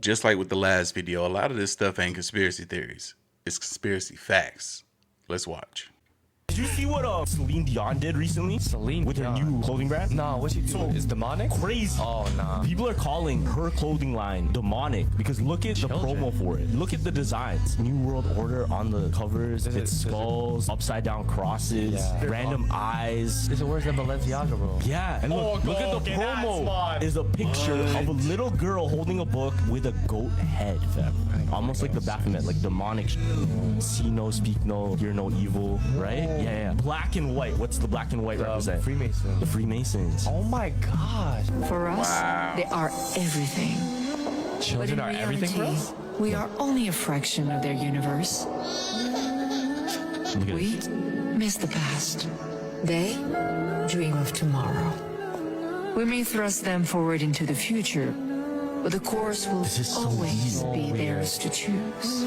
just like with the last video, a lot of this stuff ain't conspiracy theories. It's conspiracy facts. Let's watch. Did you see what Celine Dion did recently? Celine with her Dion. new clothing brand? Nah, what's she doing? It's demonic? Crazy. Oh, nah. People are calling her clothing line demonic because look at the promo for it. Look at the designs. New World Order on the covers. It's skulls, upside down crosses, random eyes. It's worse than Balenciaga, bro. Yeah, and look at the promo. Is a picture of a little girl holding a book with a goat head, fam. Almost like the Baphomet, like demonic. See no, speak no, hear no evil, right? Yeah. Black and white. What's the black and white represent? Freemasons. The Freemasons. Oh my gosh. For us, they are everything. Children are everything, bro? We are only a fraction of their universe. Look at We this. miss the past. They dream of tomorrow. We may thrust them forward into the future, but the course will This is so always weird. be theirs to choose.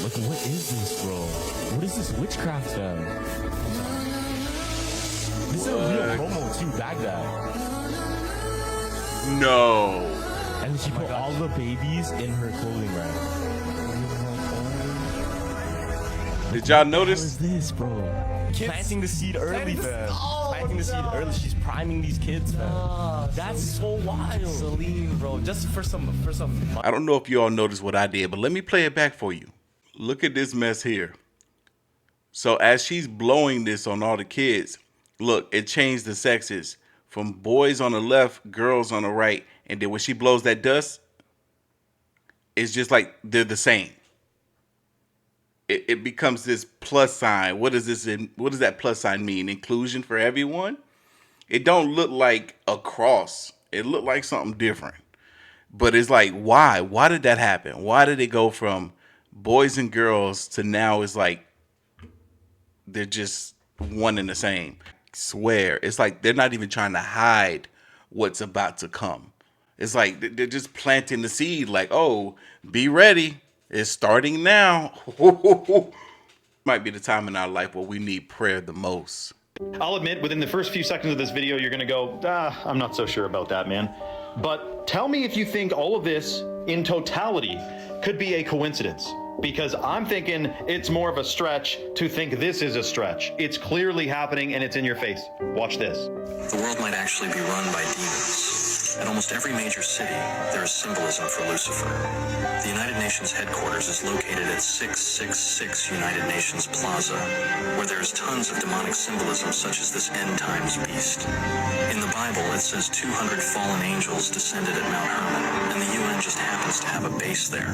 Look, what is this, bro? What is this witchcraft, fam? This is a real promo too. Bag that. No. And she put all the babies in her clothing brand. Did y'all What notice? is this, bro? Planting the seed early, fam. Planting the seed early. She's priming these kids, fam. That's so wild. Celine, bro. Just for some. I don't know if you all noticed what I did, but let me play it back for you. Look at this mess here. So as she's blowing this on all the kids, look, it changed the sexes from boys on the left, girls on the right. And then when she blows that dust, it's just like they're the same. It becomes this plus sign. What does that plus sign mean? Inclusion for everyone? It don't look like a cross. It looked like something different. But it's like, why? Why did that happen? Why did it go from boys and girls to now it's like they're just one and the same? I swear. It's like they're not even trying to hide what's about to come. It's like they're just planting the seed like, oh, be ready. It's starting now. Might be the time in our life where we need prayer the most. I'll admit, within the first few seconds of this video, you're gonna go, I'm not so sure about that, man. But tell me if you think all of this in totality could be a coincidence. Because I'm thinking it's more of a stretch to think this is a stretch. It's clearly happening and it's in your face. Watch this. The world might actually be run by demons. At almost every major city, there is symbolism for Lucifer. The United Nations headquarters is located at 666 United Nations Plaza, where there is tons of demonic symbolism such as this end times beast. In the Bible, it says 200 fallen angels descended at Mount Hermon, and the UN just happens to have a base there.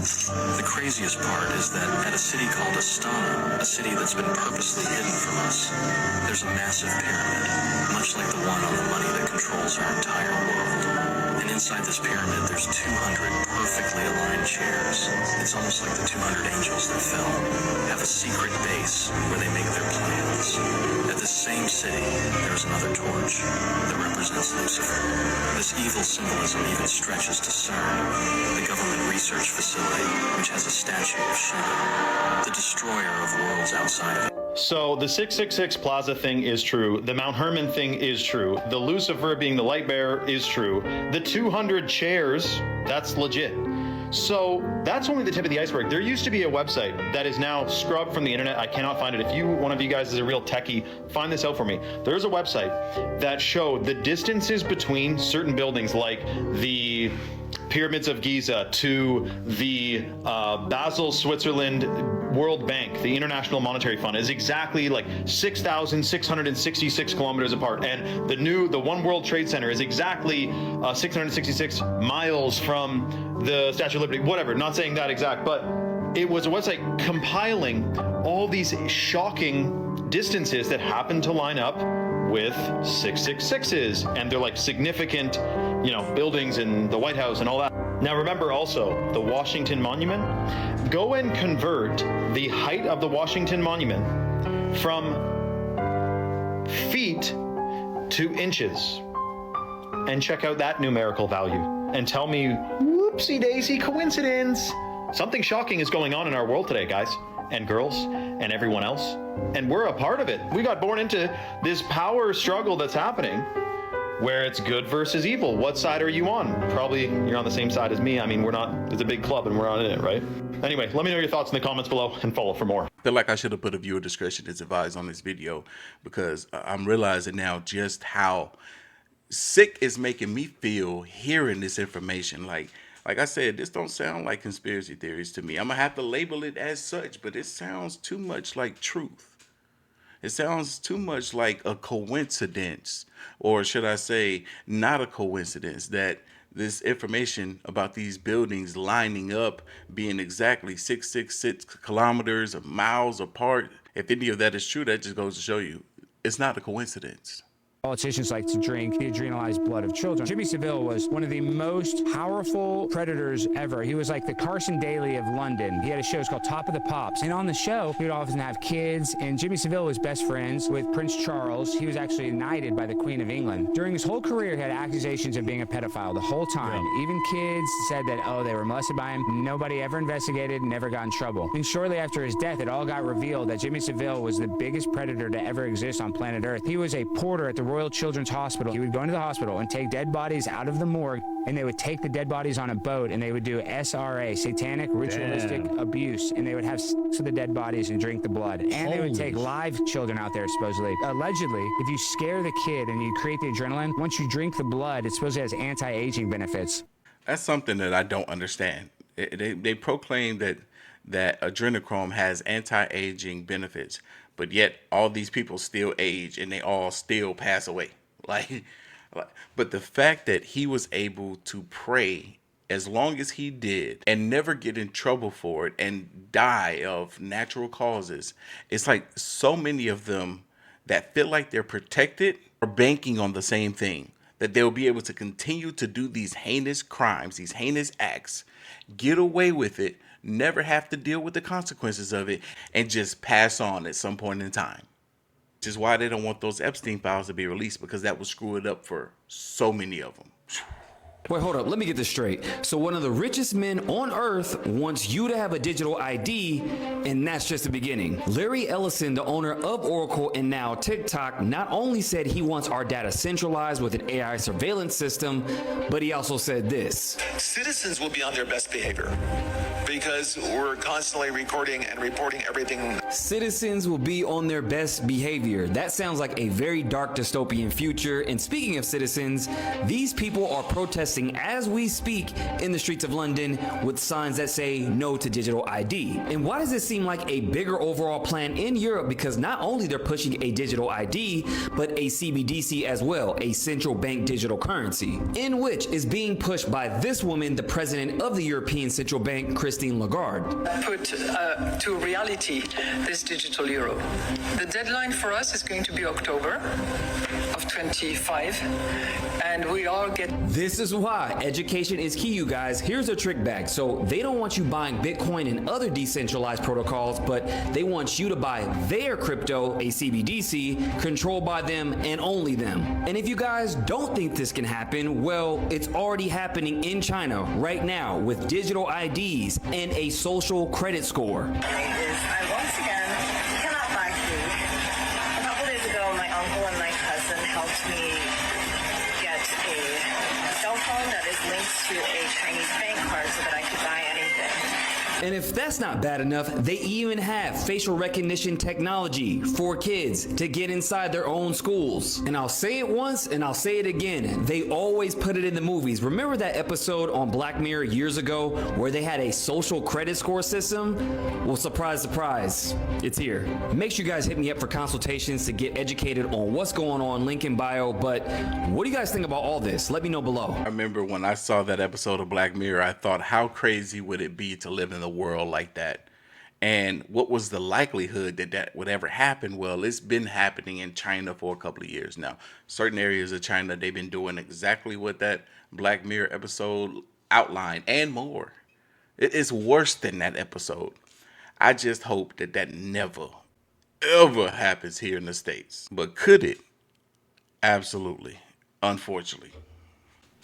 The craziest part is that at a city called Astana, a city that's been purposely hidden from us, there's a massive pyramid, much like the one on the money that controls our entire world. And inside this pyramid, there's 200 perfectly aligned chairs. It's almost like the 200 angels that fell have a secret base where they make their plans. At this same city, there's another torch that represents Lucifer. This evil symbolism even stretches to CERN, the government research facility, which has a statue of Shiva, the destroyer of worlds outside of it. So the 666 Plaza thing is true. The Mount Hermon thing is true. The Lucifer being the light bearer is true. The 200 chairs, that's legit. So that's only the tip of the iceberg. There used to be a website that is now scrubbed from the internet. I cannot find it. If one of you guys is a real techie, find this out for me. There's a website that showed the distances between certain buildings, like the Pyramids of Giza to the Basel, Switzerland World Bank, the International Monetary Fund, is exactly like 6,666 kilometers apart. And the One World Trade Center is exactly 666 miles from the Statue of Liberty, whatever, not saying that exact, but it was a website compiling all these shocking distances that happen to line up with 666s, and they're like significant, buildings in the White House and all that. Now remember also the Washington Monument. Go and convert the height of the Washington Monument from feet to inches and check out that numerical value and tell me, whoopsie daisy coincidence. Something shocking is going on in our world today, guys and girls and everyone else. And we're a part of it. We got born into this power struggle that's happening. where it's good versus evil. What side are you on? Probably you're on the same side as me. I mean, it's a big club and we're not in it, right? Anyway, let me know your thoughts in the comments below and follow for more. I feel like I should have put a viewer discretion is advised on this video, because I'm realizing now just how sick it's making me feel hearing this information. Like I said, this don't sound like conspiracy theories to me. I'm gonna have to label it as such, but it sounds too much like truth. It sounds too much like a coincidence, or should I say not a coincidence, that this information about these buildings lining up being exactly 666 kilometers or miles apart. If any of that is true, that just goes to show you it's not a coincidence. Politicians like to drink the adrenalized blood of children. Jimmy Savile was one of the most powerful predators ever. He was like the Carson Daly of London. He had a show called Top of the Pops. And on the show, he would often have kids. And Jimmy Savile was best friends with Prince Charles. He was actually knighted by the Queen of England. During his whole career, he had accusations of being a pedophile the whole time. Even kids said that, oh, they were molested by him. Nobody ever investigated, never got in trouble. And shortly after his death, it all got revealed that Jimmy Savile was the biggest predator to ever exist on planet Earth. He was a porter at the Royal Children's Hospital. He would go into the hospital and take dead bodies out of the morgue, and they would take the dead bodies on a boat, and they would do SRA, satanic ritualistic abuse, and they would have sex with the dead bodies and drink the blood. And they would take live children out there, supposedly. Allegedly, if you scare the kid and you create the adrenaline, once you drink the blood, it supposedly has anti-aging benefits. That's something that I don't understand. They proclaim that adrenochrome has anti-aging benefits, but yet all these people still age and they all still pass away. But the fact that he was able to pray as long as he did and never get in trouble for it and die of natural causes, it's like so many of them that feel like they're protected are banking on the same thing, that they'll be able to continue to do these heinous crimes, these heinous acts, get away with it, never have to deal with the consequences of it, and just pass on at some point in time. Which is why they don't want those Epstein files to be released, because that would screw it up for so many of them. Wait, hold up. Let me get this straight. So one of the richest men on earth wants you to have a digital ID, and that's just the beginning. Larry Ellison, the owner of Oracle and now TikTok, not only said he wants our data centralized with an AI surveillance system, but he also said this. Citizens will be on their best behavior because we're constantly recording and reporting everything. Citizens will be on their best behavior. That sounds like a very dark dystopian future. And speaking of citizens, these people are protesting as we speak in the streets of London with signs that say no to digital ID. And why does it seem like a bigger overall plan in Europe? Because not only they're pushing a digital ID, but a CBDC as well, a central bank digital currency, in which is being pushed by this woman, the president of the European Central Bank, Christine Lagarde. Put to reality this digital euro. The deadline for us is going to be October of 25, and we are getting... This is why education is key, you guys. Here's a trick bag. So they don't want you buying Bitcoin and other decentralized protocols, but they want you to buy their crypto, a CBDC, controlled by them and only them. And if you guys don't think this can happen, well, it's already happening in China right now with digital IDs and a social credit score. I once again cannot buy food. A couple days ago, my uncle and my cousin helped me get a cell phone that is linked to a Chinese bank card so that I could buy anything. And if that's not bad enough, they even have facial recognition technology for kids to get inside their own schools. And I'll say it once and I'll say it again. They always put it in the movies. Remember that episode on Black Mirror years ago where they had a social credit score system? Well, surprise, surprise, it's here. Make sure you guys hit me up for consultations to get educated on what's going on, link in bio. But what do you guys think about all this? Let me know below. I remember when I saw that episode of Black Mirror, I thought, how crazy would it be to live in the world like that? And what was the likelihood that that would ever happen? Well, it's been happening in China for a couple of years now. Certain areas of China, they've been doing exactly what that Black Mirror episode outlined and more. It is worse than that episode. I just hope that that never, ever happens here in the States. But could it? Absolutely. Unfortunately.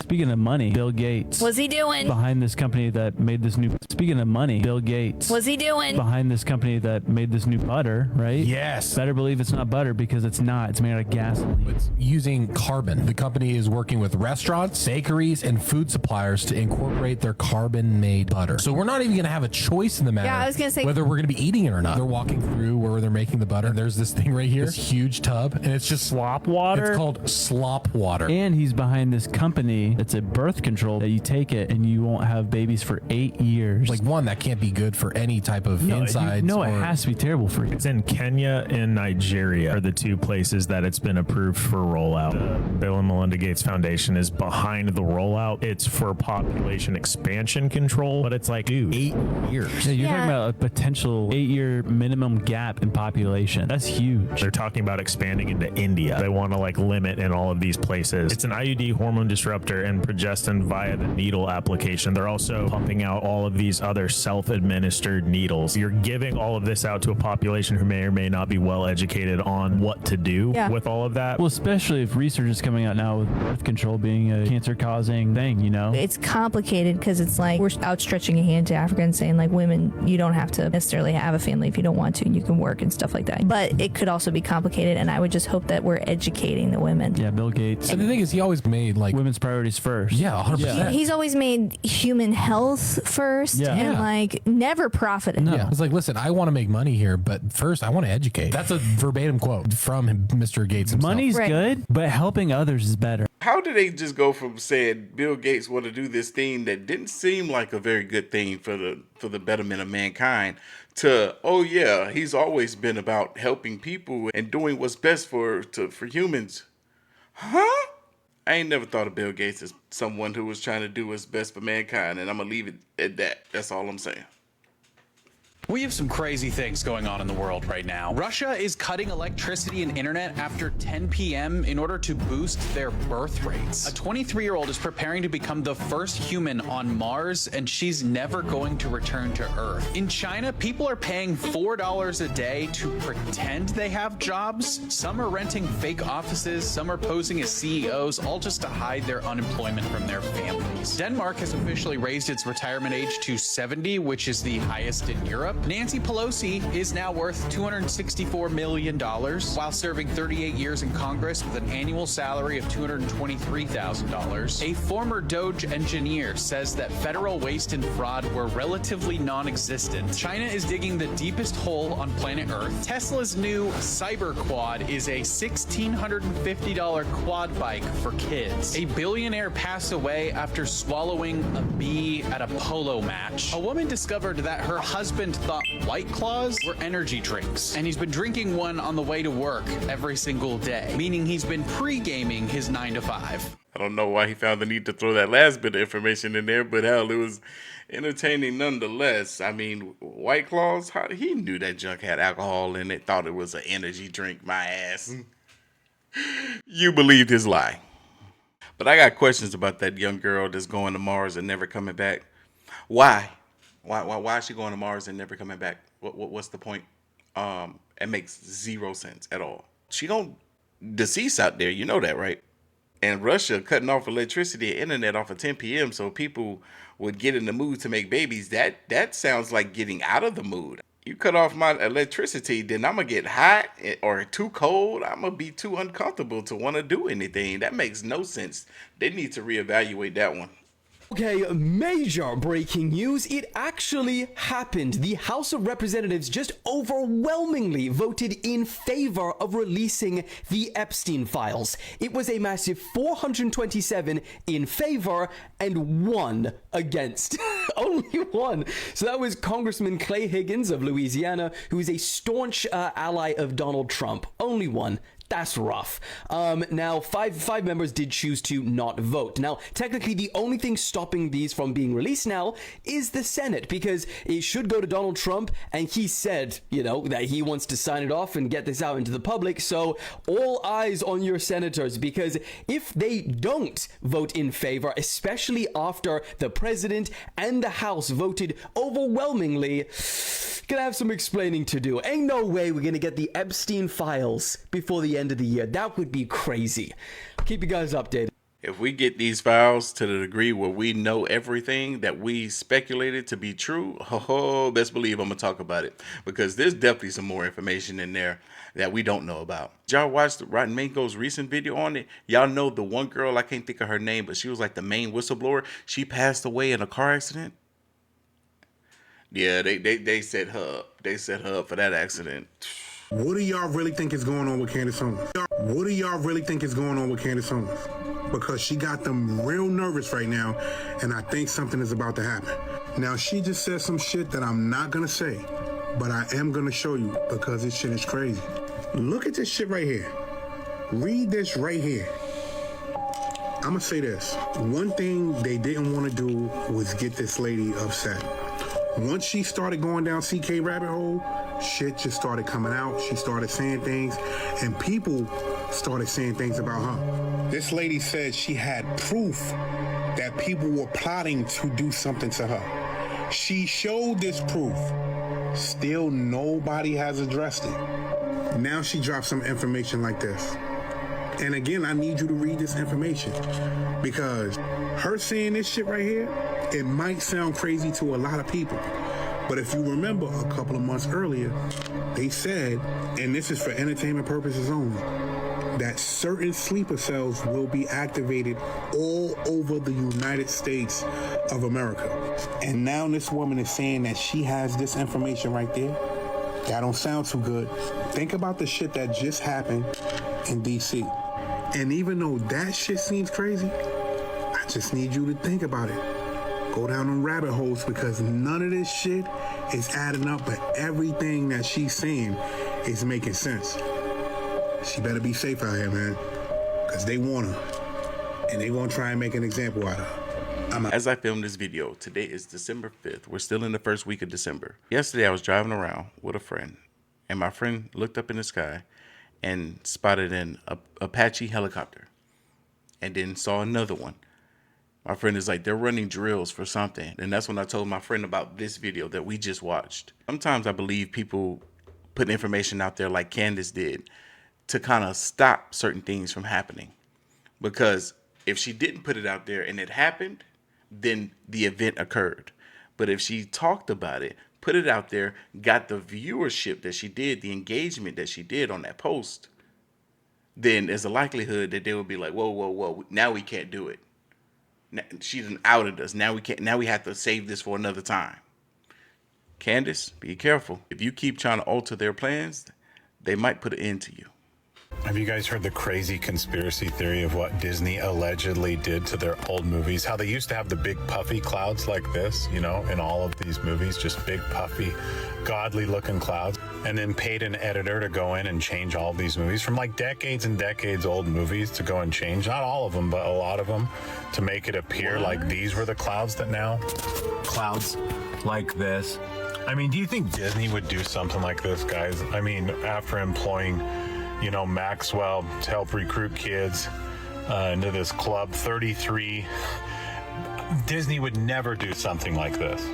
Speaking of money, Bill Gates. What's he doing? Behind this company that made this new. Speaking of money, Bill Gates. What's he doing? Behind this company that made this new butter, right? Yes. Better believe it's not butter because it's not. It's made out of gasoline. It's using carbon. The company is working with restaurants, bakeries, and food suppliers to incorporate their carbon-made butter. So we're not even going to have a choice in the matter. Yeah, I was gonna say- whether we're going to be eating it or not. They're walking through where they're making the butter. And there's this thing right here, this huge tub, and it's just Slop water? It's called slop water. And he's behind this company that's a birth control that you take it and you won't have babies for 8 years. Like one that can't be good for any type of no, insides. No, it has to be terrible for you. It's in Kenya and Nigeria are the two places that it's been approved for rollout. The Bill and Melinda Gates Foundation is behind the rollout. It's for population expansion control, but it's like, dude, 8 years. Yeah, you're talking about a potential 8-year minimum gap in population. That's huge. They're talking about expanding into India. They want to like limit in all of these places. It's an IUD hormone disruptor and progestin via the needle application. They're also pumping out all of these other self-administered needles. You're giving all of this out to a population who may or may not be well educated on what to do with all of that. Well, especially if research is coming out now with birth control being a cancer-causing thing, you know? It's complicated because it's like we're outstretching a hand to Africa and saying, like, women, you don't have to necessarily have a family if you don't want to, and you can work and stuff like that. But it could also be complicated, and I would just hope that we're educating the women. Yeah, Bill Gates. And the thing is, he always made like women's priorities first. Yeah, 100%. He's always made human health first and like never profited. No. Yeah, it's like, listen, I want to make money here, but first I want to educate. That's a verbatim quote from Mr. Gates himself. Money's good, but helping others is better. How did they just go from saying Bill Gates want to do this thing that didn't seem like a very good thing for the betterment of mankind to, oh yeah, he's always been about helping people and doing what's best for humans? Huh? I ain't never thought of Bill Gates as someone who was trying to do what's best for mankind, and I'm gonna leave it at that. That's all I'm saying. We have some crazy things going on in the world right now. Russia is cutting electricity and internet after 10 p.m. in order to boost their birth rates. A 23-year-old is preparing to become the first human on Mars, and she's never going to return to Earth. In China, people are paying $4 a day to pretend they have jobs. Some are renting fake offices, some are posing as CEOs, all just to hide their unemployment from their families. Denmark has officially raised its retirement age to 70, which is the highest in Europe. Nancy Pelosi is now worth $264 million while serving 38 years in Congress with an annual salary of $223,000. A former Doge engineer says that federal waste and fraud were relatively non-existent. China is digging the deepest hole on planet Earth. Tesla's new Cyber Quad is a $1,650 quad bike for kids. A billionaire passed away after swallowing a bee at a polo match. A woman discovered that her husband thought White Claws were energy drinks, and he's been drinking one on the way to work every single day, meaning he's been pre-gaming his 9 to 5. I don't know why he found the need to throw that last bit of information in there, but hell, it was entertaining nonetheless. I mean, White Claws, he knew that junk had alcohol in it, thought it was an energy drink, my ass. You believed his lie. But I got questions about that young girl that's going to Mars and never coming back. Why? Why is she going to Mars and never coming back? What's the point? It makes zero sense at all. She gonna decease out there, you know that, right? And Russia cutting off electricity and internet off at 10 p.m. so people would get in the mood to make babies. That sounds like getting out of the mood. You cut off my electricity, then I'm gonna get hot or too cold. I'm gonna be too uncomfortable to want to do anything. That makes no sense. They need to reevaluate that one. Okay, major breaking news. It actually happened. The House of Representatives just overwhelmingly voted in favor of releasing the Epstein files. It was a massive 427 in favor and 1 against. Only 1. So that was Congressman Clay Higgins of Louisiana, who is a staunch ally of Donald Trump. Only 1. That's rough. Now, five members did choose to not vote. Now, technically, the only thing stopping these from being released now is the Senate, because it should go to Donald Trump, and he said, you know, that he wants to sign it off and get this out into the public. So, all eyes on your senators, because if they don't vote in favor, especially after the president and the House voted overwhelmingly, gonna have some explaining to do. Ain't no way we're gonna get the Epstein files before the end of the year. That would be crazy. Keep you guys updated. If we get these files to the degree where we know everything that we speculated to be true, best believe I'm going to talk about it. Because there's definitely some more information in there that we don't know about. Did y'all watch the Rotten Mango's recent video on it? Y'all know the one girl, I can't think of her name, but she was like the main whistleblower. She passed away in a car accident. Yeah, they set her up. They set her up for that accident. What do y'all really think is going on with Candace Owens? What do y'all really think is going on with Candace Owens? Because she got them real nervous right now, and I think something is about to happen. Now, she just said some shit that I'm not gonna say, but I am gonna show you because this shit is crazy. Look at this shit right here. Read this right here. I'm gonna say this. One thing they didn't want to do was get this lady upset. Once she started going down CK rabbit hole, shit just started coming out. She started saying things, and people started saying things about her. This lady said she had proof that people were plotting to do something to her. She showed this proof. Still, nobody has addressed it. Now she dropped some information like this. And again, I need you to read this information, because her saying this shit right here, it might sound crazy to a lot of people. But if you remember a couple of months earlier, they said, and this is for entertainment purposes only, that certain sleeper cells will be activated all over the United States of America. And now this woman is saying that she has this information right there. That don't sound too good. Think about the shit that just happened in DC. And even though that shit seems crazy, I just need you to think about it. Go down on rabbit holes, because none of this shit is adding up, but everything that she's saying is making sense. She better be safe out here, man, because they want her, and they gonna try and make an example out of her. As I film this video, today is December 5th. We're still in the first week of December. Yesterday, I was driving around with a friend, and my friend looked up in the sky and spotted an Apache helicopter, and then saw another one. My friend is like, they're running drills for something. And that's when I told my friend about this video that we just watched. Sometimes I believe people put information out there like Candace did to kind of stop certain things from happening. Because if she didn't put it out there and it happened, then the event occurred. But if she talked about it, put it out there, got the viewership that she did, the engagement that she did on that post, then there's a likelihood that they would be like, whoa, now we can't do it. She done outed us. Now we can't. Now we have to save this for another time. Candace, be careful. If you keep trying to alter their plans, they might put an end to you. Have you guys heard the crazy conspiracy theory of what Disney allegedly did to their old movies? How they used to have the big puffy clouds like this, you know, in all of these movies, just big puffy, godly looking clouds, and then paid an editor to go in and change all of these movies from like decades and decades old movies to go and change, not all of them, but a lot of them, to make it appear like these were the clouds that now, clouds like this. I mean, do you think Disney would do something like this, guys? I mean, after employing, you know, Maxwell to help recruit kids into this club, 33. Disney would never do something like this.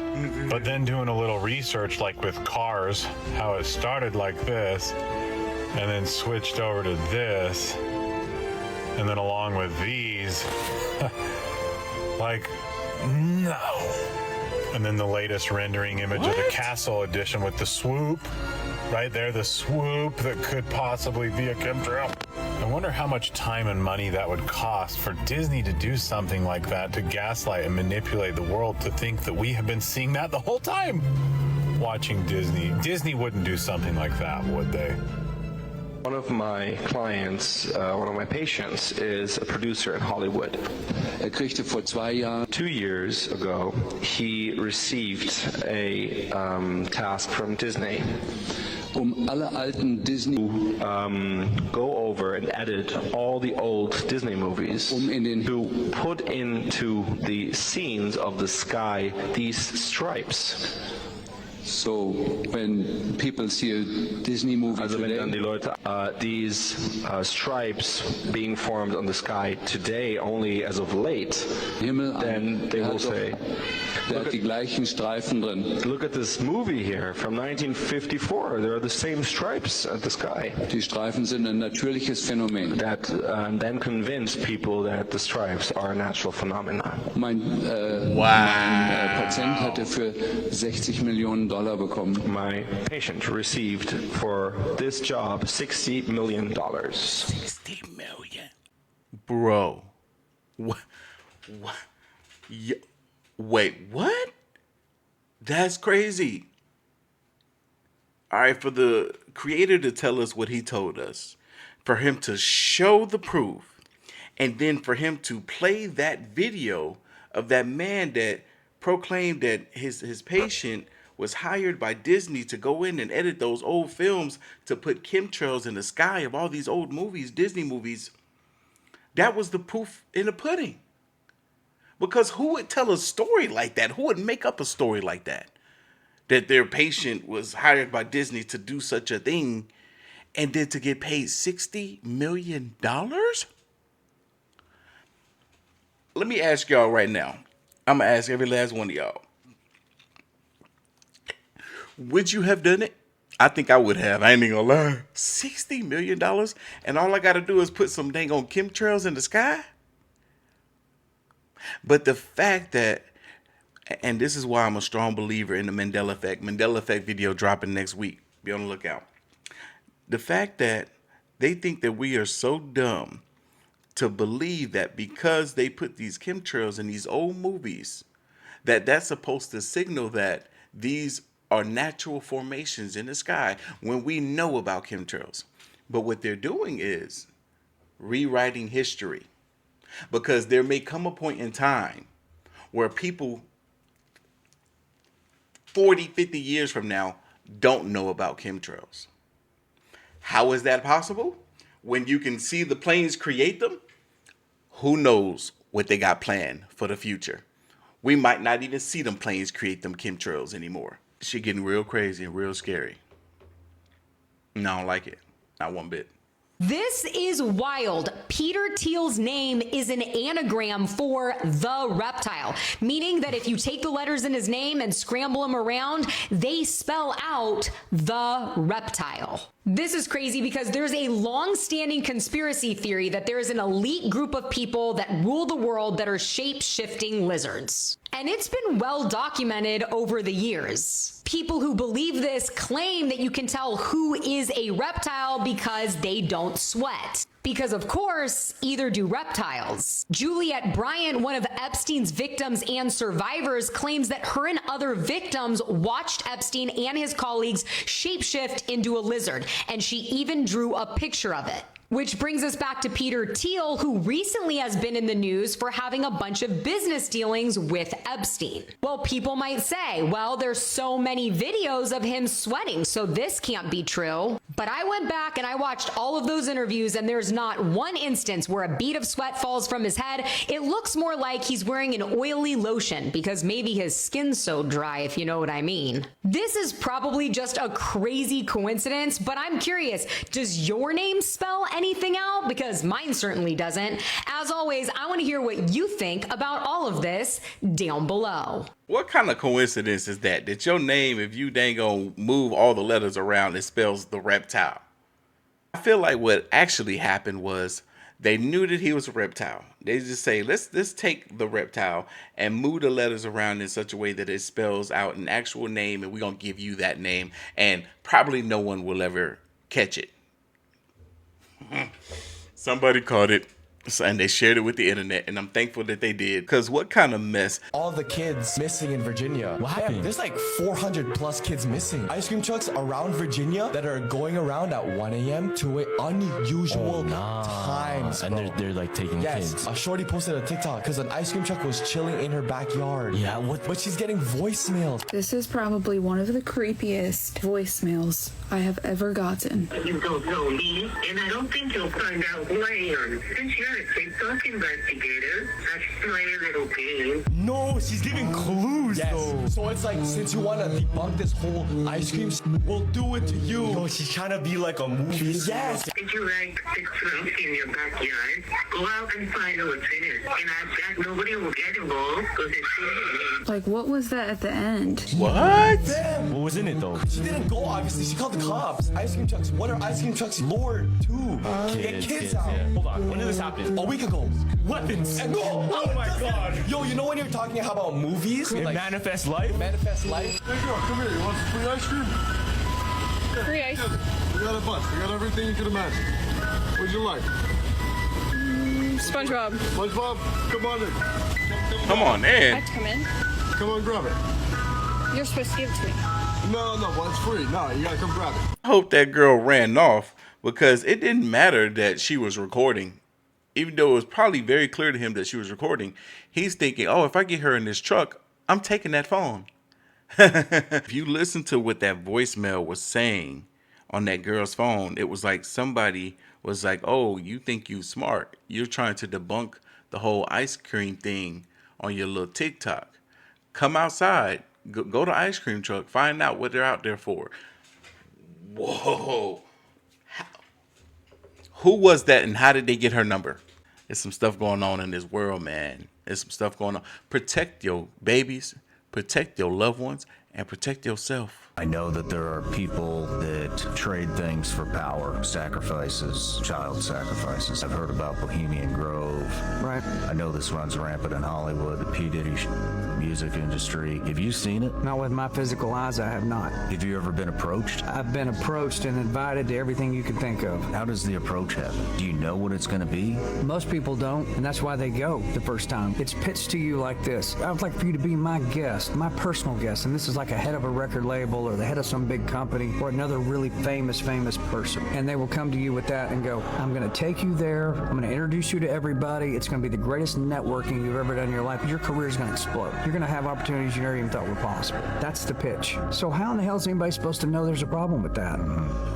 But then doing a little research, like with Cars, how it started like this, and then switched over to this, and then along with these, like, no. And then the latest rendering image of the Castle Edition with the swoop. Right there, the swoop that could possibly be a chemtrail. I wonder how much time and money that would cost for Disney to do something like that, to gaslight and manipulate the world to think that we have been seeing that the whole time watching Disney. Disney wouldn't do something like that, would they? One of my clients, one of my patients, is a producer in Hollywood. Kriegte vor 2 Jahren, 2 years ago, he received a task from Disney. Alle alten Disney go over and edit all the old Disney movies to put into the scenes of the sky these stripes. So when people see a Disney movie Also wenn today, dann die Leute these stripes being formed on the sky today only as of late, then they will say, der hat die gleichen Streifen drin. look at this movie here from 1954. There are the same stripes at the sky. Die Streifen sind ein natürliches Phänomen. That then convinced people that the stripes are a natural phenomenon. Mein Patient hatte für $60 Millionen bekommen. My patient received for this job $60 million. 60 million. Bro. What? Wait, what? That's crazy. All right, for the creator to tell us what he told us, for him to show the proof, and then for him to play that video of that man that proclaimed that his patient was hired by Disney to go in and edit those old films to put chemtrails in the sky of all these old movies, Disney movies. That was the proof in the pudding. Because who would tell a story like that? Who would make up a story like that? That their patient was hired by Disney to do such a thing and then to get paid $60 million? Let me ask y'all right now. I'm going to ask every last one of y'all. Would you have done it? I think I would have. I ain't even gonna lie. $60 million? And all I got to do is put some dang on chemtrails in the sky? But the fact that, and this is why I'm a strong believer in the Mandela Effect. Mandela Effect video dropping next week. Be on the lookout. The fact that they think that we are so dumb to believe that because they put these chemtrails in these old movies, that that's supposed to signal that these are natural formations in the sky when we know about chemtrails. But what they're doing is rewriting history, because there may come a point in time where people 40, 50 years from now don't know about chemtrails. How is that possible? When you can see the planes create them, who knows what they got planned for the future? We might not even see them planes create them chemtrails anymore. Shit getting real crazy and real scary. No, I don't like it. Not one bit. This is wild. Peter Thiel's name is an anagram for the reptile, meaning that if you take the letters in his name and scramble them around, they spell out the reptile. This is crazy because there's a long-standing conspiracy theory that there is an elite group of people that rule the world that are shape-shifting lizards. And it's been well documented over the years. People who believe this claim that you can tell who is a reptile because they don't sweat. Because of course, either do reptiles. Juliette Bryant, one of Epstein's victims and survivors, claims that her and other victims watched Epstein and his colleagues shapeshift into a lizard, and she even drew a picture of it. Which brings us back to Peter Thiel, who recently has been in the news for having a bunch of business dealings with Epstein. Well, people might say, well, there's so many videos of him sweating, so this can't be true. But I went back and I watched all of those interviews, and there's not one instance where a bead of sweat falls from his head. It looks more like he's wearing an oily lotion, because maybe his skin's so dry, if you know what I mean. This is probably just a crazy coincidence, but I'm curious, does your name spell anything out? Because mine certainly doesn't. As always, I want to hear what you think about all of this down below. What kind of coincidence is that? That your name, if you dang gonna move all the letters around, it spells the reptile. I feel like what actually happened was they knew that he was a reptile. They just say, let's take the reptile and move the letters around in such a way that it spells out an actual name, and we're gonna give you that name, and probably no one will ever catch it. Somebody caught it, and they shared it with the internet, and I'm thankful that they did, because what kind of mess. All the kids missing in Virginia. What happened? There's like 400 plus kids missing. Ice cream trucks around Virginia that are going around at 1 a.m. to unusual times. And they're like taking kids. A shorty posted a TikTok because an ice cream truck was chilling in her backyard. Yeah, what? But she's getting voicemails. This is probably one of the creepiest voicemails I have ever gotten. You don't know me, and I don't think you'll find out later. Since you're a TikTok investigator. That's my little game. No, she's giving clues though. So it's like, since you want to debunk this whole ice cream, we'll do it to you. No, she's trying to be like a movie. Yes. If you like six rooms in your backyard, go out and find what's in it. And I bet nobody will get involved because it's silly. Like, what was that at the end? What? What was in it though? She didn't go, obviously. She called the cops. Ice cream trucks. What are ice cream trucks lured to? Get kids out. Yeah. Hold on. When did this happen? A week ago. Weapons. And go. Oh my god. Yo, you know when you're talking about movies? It Like, manifests life. manifest life. Hey girl, come here. You want some free ice cream? Free ice. We got a bunch. We got everything you could imagine. What'd you like? SpongeBob. SpongeBob, come on in. Come on I in. have to come in. Come on, grab it. You're supposed to give it to me. No, well, it's free. No, you gotta come grab it. I hope that girl ran off because it didn't matter that she was recording. Even though it was probably very clear to him that she was recording, he's thinking, oh, if I get her in this truck, I'm taking that phone. If you listen to what that voicemail was saying on that girl's phone, it was like somebody was like, oh, you think you smart. You're trying to debunk the whole ice cream thing on your little TikTok. Come outside, go to ice cream truck, find out what they're out there for. Whoa. Who was that and how did they get her number? There's some stuff going on in this world, man. There's some stuff going on. Protect your babies, protect your loved ones, and protect yourself. I know that there are people that trade things for power, sacrifices, child sacrifices. I've heard about Bohemian Grove. Right. I know this runs rampant in Hollywood, the P. Diddy music industry. Have you seen it? Not with my physical eyes, I have not. Have you ever been approached? I've been approached and invited to everything you can think of. How does the approach happen? Do you know what it's going to be? Most people don't, and that's why they go the first time. It's pitched to you like this. I would like for you to be my guest, my personal guest, and this is like a head of a record label or the head of some big company or another really famous person. And they will come to you with that and go, I'm going to take you there. I'm going to introduce you to everybody. It's going to be the greatest networking you've ever done in your life. Your career is going to explode. You're going to have opportunities you never even thought were possible. That's the pitch. So how in the hell is anybody supposed to know there's a problem with that?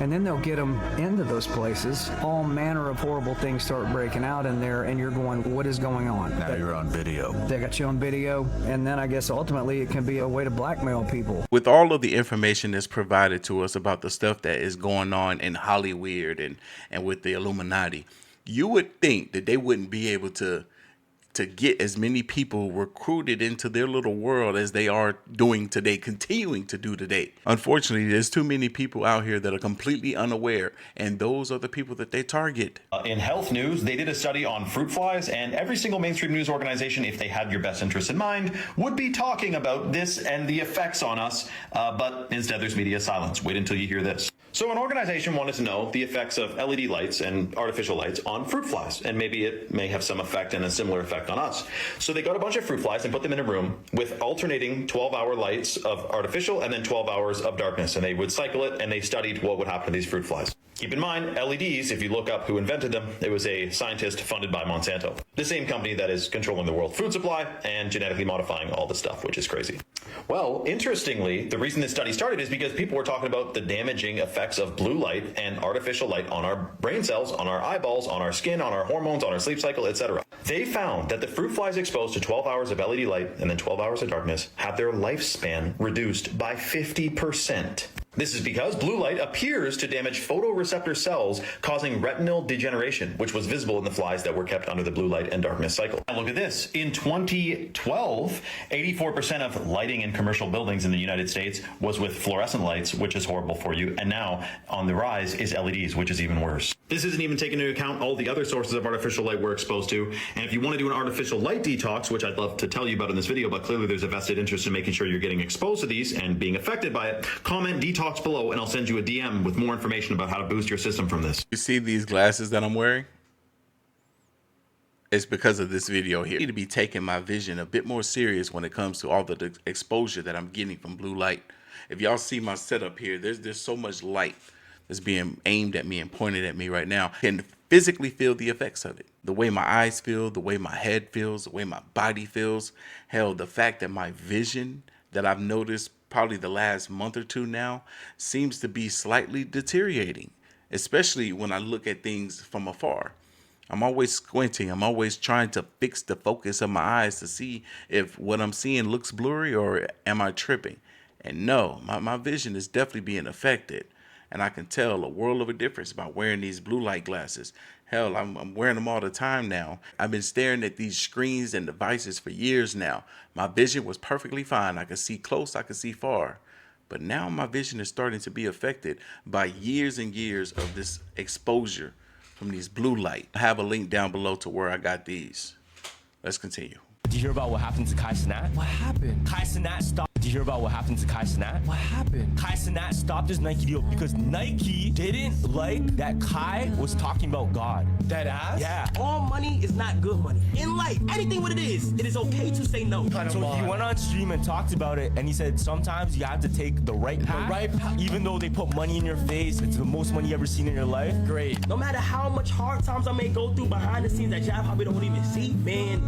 And then they'll get them into those places. All manner of horrible things start breaking out in there, and you're going, what is going on? Now you're on video. They got you on video, and then I guess ultimately it can be a way to blackmail people. With all of the information that's provided to us about the stuff that is going on in Hollywood and with the Illuminati, you would think that they wouldn't be able to get as many people recruited into their little world as they are doing today, continuing to do today. Unfortunately, there's too many people out here that are completely unaware, and those are the people that they target. In health news, they did a study on fruit flies, and every single mainstream news organization, if they had your best interests in mind, would be talking about this and the effects on us, but instead there's media silence. Wait until you hear this. So an organization wanted to know the effects of LED lights and artificial lights on fruit flies, and maybe it may have some effect and a similar effect on us. So they got a bunch of fruit flies and put them in a room with alternating 12-hour lights of artificial and then 12 hours of darkness, and they would cycle it, and they studied what would happen to these fruit flies. Keep in mind, LEDs, if you look up who invented them, it was a scientist funded by Monsanto, the same company that is controlling the world food supply and genetically modifying all the stuff, which is crazy. Well, interestingly, the reason this study started is because people were talking about the damaging effects of blue light and artificial light on our brain cells, on our eyeballs, on our skin, on our hormones, on our sleep cycle, etc. They found that the fruit flies exposed to 12 hours of LED light and then 12 hours of darkness had their lifespan reduced by 50%. This is because blue light appears to damage photoreceptor cells, causing retinal degeneration, which was visible in the flies that were kept under the blue light and darkness cycle. Now look at this. In 2012, 84% of lighting in commercial buildings in the United States was with fluorescent lights, which is horrible for you. And now on the rise is LEDs, which is even worse. This isn't even taking into account all the other sources of artificial light we're exposed to. And if you want to do an artificial light detox, which I'd love to tell you about in this video, but clearly there's a vested interest in making sure you're getting exposed to these and being affected by it, comment detox below and I'll send you a DM with more information about how to boost your system from this. You see these glasses that I'm wearing? It's because of this video here. I need to be taking my vision a bit more serious when it comes to all the exposure that I'm getting from blue light. If y'all see my setup here, there's so much light that's being aimed at me and pointed at me right now. I can physically feel the effects of it. The way my eyes feel, the way my head feels, the way my body feels. Hell, the fact that my vision that I've noticed probably the last month or two now seems to be slightly deteriorating, especially when I look at things from afar. I'm always squinting. I'm always trying to fix the focus of my eyes to see if what I'm seeing looks blurry or am I tripping. And no, my vision is definitely being affected. And I can tell a world of a difference by wearing these blue light glasses. Hell, I'm wearing them all the time now. I've been staring at these screens and devices for years now. My vision was perfectly fine. I could see close, I could see far. But now my vision is starting to be affected by years and years of this exposure from these blue light. I have a link down below to where I got these. Let's continue. Did you hear about what happened to Kai Cenat? What happened? Kai Cenat stopped. Did you hear about what happened to Kai Cenat? What happened? Kai Cenat stopped his Nike deal because Nike didn't like that Kai was talking about God. That ass? Yeah. All money is not good money. In life, anything what it is okay to say no. So he went on stream and talked about it, and he said sometimes you have to take the right path. Even though they put money in your face, it's the most money you ever seen in your life. Great. No matter how much hard times I may go through behind the scenes that y'all probably don't even see, man,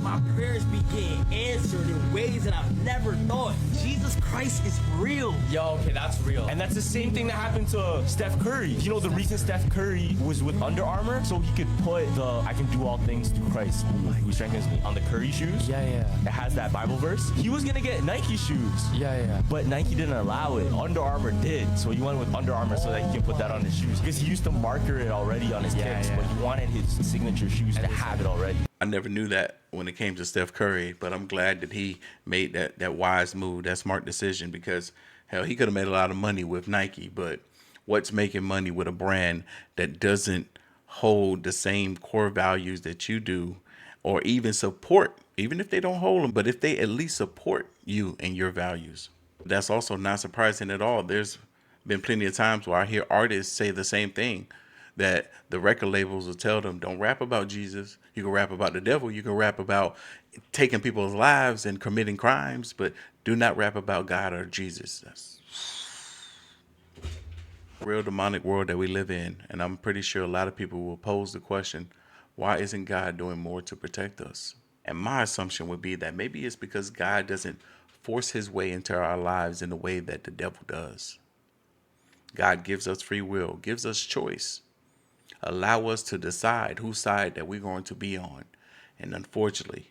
my prayers be getting answered in ways that I've never thought. Jesus Christ is real. Yo, okay, that's real. And that's the same thing that happened to Steph Curry. You know, the reason Steph Curry was with Under Armour, so he could put the I can do all things through Christ who strengthens me on the Curry shoes. Yeah. It has that Bible verse. He was gonna get Nike shoes. Yeah. But Nike didn't allow it. Under Armour did. So he went with Under Armour so that he can put that on his shoes. Because he used to marker it already on his kicks, but he wanted his signature shoes to have it already. I never knew that when it came to Steph Curry, but I'm glad that he made that wise move, that smart decision, because hell, he could have made a lot of money with Nike, but what's making money with a brand that doesn't hold the same core values that you do, or even support, even if they don't hold them, but if they at least support you and your values? That's also not surprising at all. There's been plenty of times where I hear artists say the same thing, that the record labels will tell them, don't rap about Jesus. You can rap about the devil. You can rap about taking people's lives and committing crimes, but do not rap about God or Jesus. That's a real demonic world that we live in. And I'm pretty sure a lot of people will pose the question, why isn't God doing more to protect us? And my assumption would be that maybe it's because God doesn't force his way into our lives in the way that the devil does. God gives us free will, gives us choice. Allow us to decide whose side that we're going to be on. And unfortunately,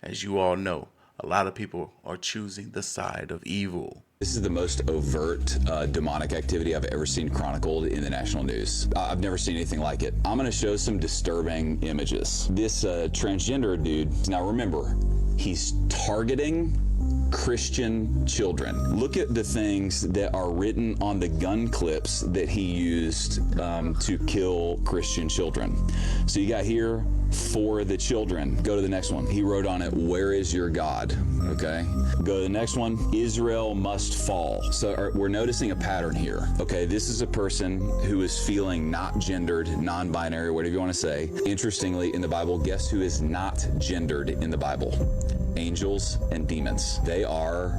as you all know, a lot of people are choosing the side of evil. This is the most overt demonic activity I've ever seen chronicled in the national news. I've never seen anything like it. I'm going to show some disturbing images. This transgender dude, now remember, he's targeting Christian children. Look at the things that are written on the gun clips that he used to kill Christian children. So you got here, for the children. Go to the next one. He wrote on it, where is your God? Okay. Go to the next one. Israel must fall. So we're noticing a pattern here. Okay. This is a person who is feeling not gendered, non-binary, whatever you want to say. Interestingly, in the Bible, guess who is not gendered in the Bible? Angels and demons. They are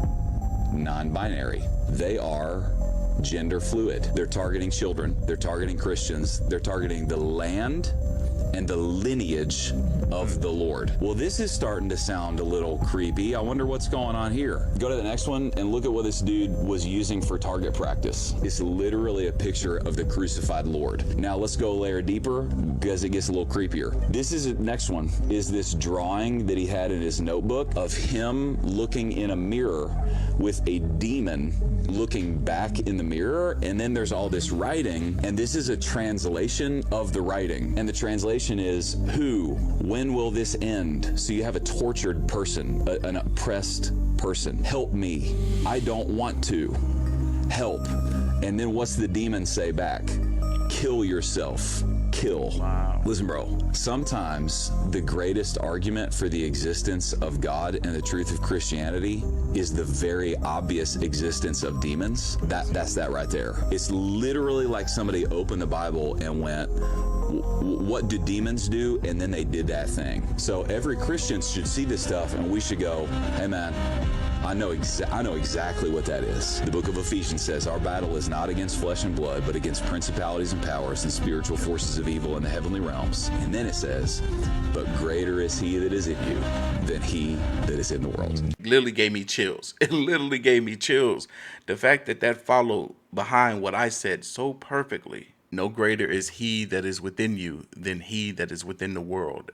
non-binary. They are gender fluid. They're targeting children. They're targeting Christians. They're targeting the land and the lineage of the Lord. Well, this is starting to sound a little creepy. I wonder what's going on here. Go to the next one and look at what this dude was using for target practice. It's literally a picture of the crucified Lord. Now let's go a layer deeper because it gets a little creepier. This is the next one, is this drawing that he had in his notebook of him looking in a mirror with a demon looking back in the mirror, and then there's all this writing, and this is a translation of the writing, and the translation is, who, when will this end? So you have a tortured person, an oppressed person. Help me, I don't want to. Help. And then what's the demon say back? Kill yourself. Kill. Wow. Listen, bro, sometimes the greatest argument for the existence of God and the truth of Christianity is the very obvious existence of demons. That's that right there. It's literally like somebody opened the Bible and went, what do demons do? And then they did that thing. So every Christian should see this stuff and we should go, hey man, I know exactly what that is. The book of Ephesians says, our battle is not against flesh and blood, but against principalities and powers and spiritual forces of evil in the heavenly realms. And then it says, but greater is he that is in you than he that is in the world. It literally gave me chills. It literally gave me chills. The fact that followed behind what I said so perfectly. No greater is he that is within you than he that is within the world.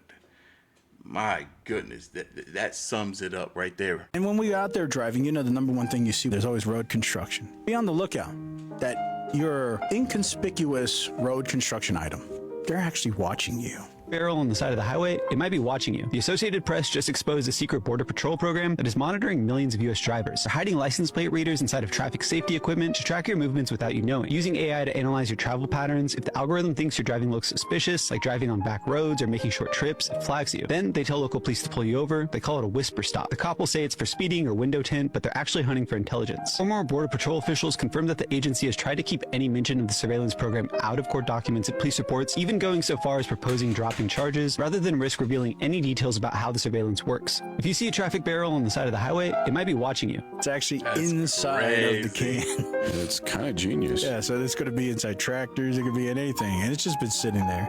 My goodness, that sums it up right there. And when we're out there driving, the number one thing you see, there's always road construction. Be on the lookout that your inconspicuous road construction item, they're actually watching you. Barrel on the side of the highway, it might be watching you. The Associated Press just exposed a secret Border Patrol program that is monitoring millions of U.S. drivers. They're hiding license plate readers inside of traffic safety equipment to track your movements without you knowing. Using AI to analyze your travel patterns, if the algorithm thinks your driving looks suspicious, like driving on back roads or making short trips, it flags you. Then they tell local police to pull you over. They call it a whisper stop. The cop will say it's for speeding or window tint, but they're actually hunting for intelligence. Former Border Patrol officials confirmed that the agency has tried to keep any mention of the surveillance program out of court documents and police reports, even going so far as proposing dropping charges rather than risk revealing any details about how the surveillance works. If you see a traffic barrel on the side of the highway, it might be watching you. It's actually inside of the can. It's kind of genius. Yeah, so it's going to be inside tractors, it could be in anything, and it's just been sitting there.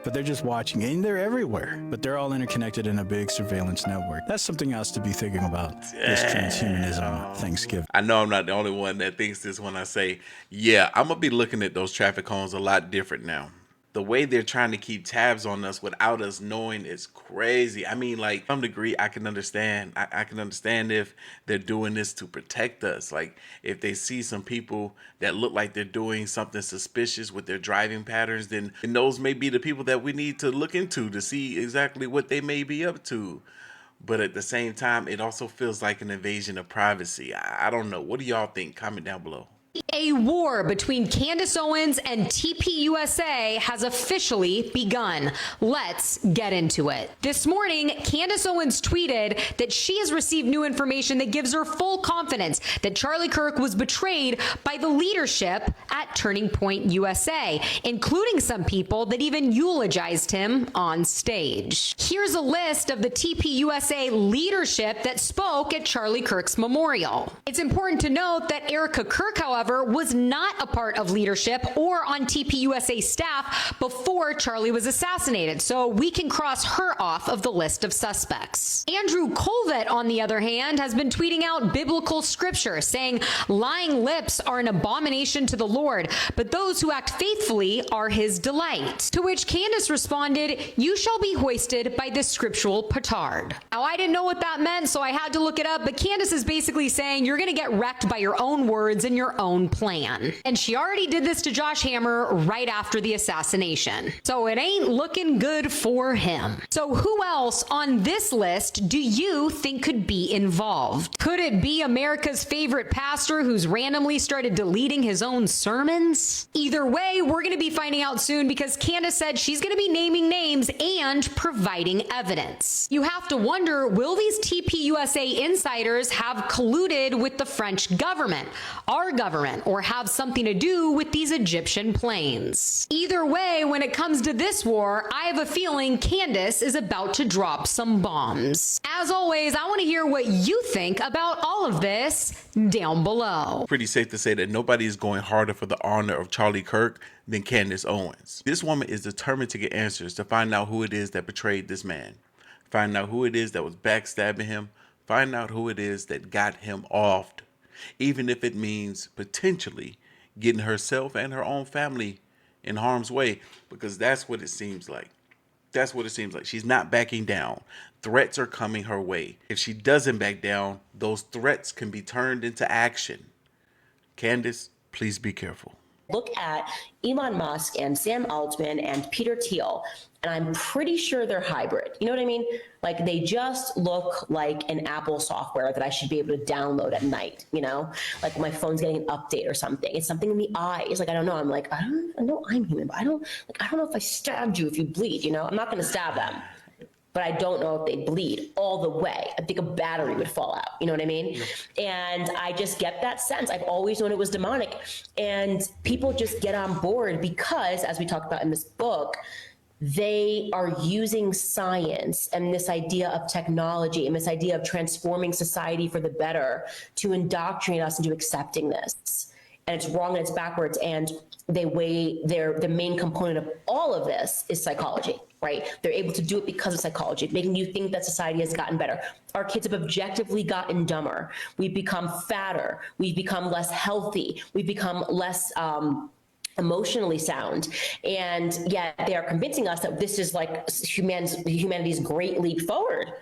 But they're just watching, and they're everywhere. But they're all interconnected in a big surveillance network. That's something else to be thinking about this transhumanism Thanksgiving. I know I'm not the only one that thinks this when I say, yeah, I'm going to be looking at those traffic cones a lot different now. The way they're trying to keep tabs on us without us knowing is crazy. I mean, like, to some degree, I can understand. I can understand if they're doing this to protect us. Like, if they see some people that look like they're doing something suspicious with their driving patterns, then those may be the people that we need to look into to see exactly what they may be up to. But at the same time, it also feels like an invasion of privacy. I don't know. What do y'all think? Comment down below. A war between Candace Owens and TPUSA has officially begun. Let's get into it. This morning, Candace Owens tweeted that she has received new information that gives her full confidence that Charlie Kirk was betrayed by the leadership at Turning Point USA, including some people that even eulogized him on stage. Here's a list of the TPUSA leadership that spoke at Charlie Kirk's memorial. It's important to note that Erica Kirk, however, was not a part of leadership or on TPUSA staff before Charlie was assassinated, so we can cross her off of the list of suspects. Andrew Colvett, on the other hand, has been tweeting out biblical scripture saying lying lips are an abomination to the Lord, but those who act faithfully are his delight. To which Candace responded, "You shall be hoisted by this scriptural petard." Now, I didn't know what that meant, so I had to look it up, but Candace is basically saying you're going to get wrecked by your own words and your own plan. And she already did this to Josh Hammer right after the assassination. So it ain't looking good for him. So who else on this list do you think could be involved? Could it be America's favorite pastor who's randomly started deleting his own sermons? Either way, we're going to be finding out soon because Candace said she's going to be naming names and providing evidence. You have to wonder, will these TPUSA insiders have colluded with the French government, our government, or have something to do with these Egyptian planes? Either way, when it comes to this war, I have a feeling Candace is about to drop some bombs. As always, I want to hear what you think about all of this down below. Pretty safe to say that nobody is going harder for the honor of Charlie Kirk than Candace Owens. This woman is determined to get answers, to find out who it is that betrayed this man, find out who it is that was backstabbing him, find out who it is that got him offed, even if it means potentially getting herself and her own family in harm's way, because that's what it seems like. That's what it seems like. She's not backing down. Threats are coming her way. If she doesn't back down, those threats can be turned into action. Candace, please be careful. Look at Elon Musk and Sam Altman and Peter Thiel, and I'm pretty sure they're hybrid. You know what I mean? Like, they just look like an Apple software that I should be able to download at night, you know? Like my phone's getting an update or something. It's something in the eyes. Like, I don't know. I'm like, I know I'm human, but I don't know if I stabbed you if you bleed, you know? I'm not going to stab them. But I don't know if they bleed all the way. I think a battery would fall out. You know what I mean? And I just get that sense. I've always known it was demonic. And people just get on board because, as we talked about in this book, they are using science and this idea of technology and this idea of transforming society for the better to indoctrinate us into accepting this. And it's wrong and it's backwards. And the main component of all of this is psychology, right? They're able to do it because of psychology, making you think that society has gotten better. Our kids have objectively gotten dumber. We've become fatter. We've become less healthy. We've become less emotionally sound, and yet they are convincing us that this is like humanity's great leap forward.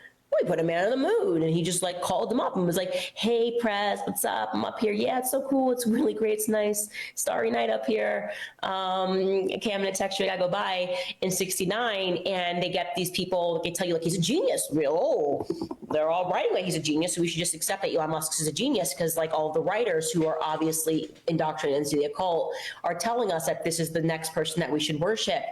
We put a man on the moon, and he just like called them up and was like, "Hey, Prez, what's up? I'm up here. Yeah, it's so cool. It's really great. It's nice. Starry night up here. Okay, I'm gonna text you. I gotta go by." In '69, and they get these people. They tell you like he's a genius. They're all writing like he's a genius. So we should just accept that Elon Musk is a genius because like all the writers who are obviously indoctrinated into the occult are telling us that this is the next person that we should worship.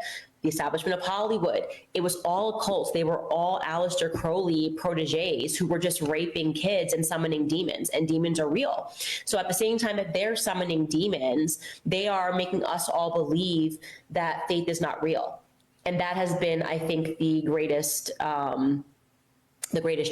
The establishment of Hollywood. It was all cults. They were all Aleister Crowley proteges who were just raping kids and summoning demons, and demons are real. So at the same time that they're summoning demons, they are making us all believe that faith is not real. And that has been, I think, the greatest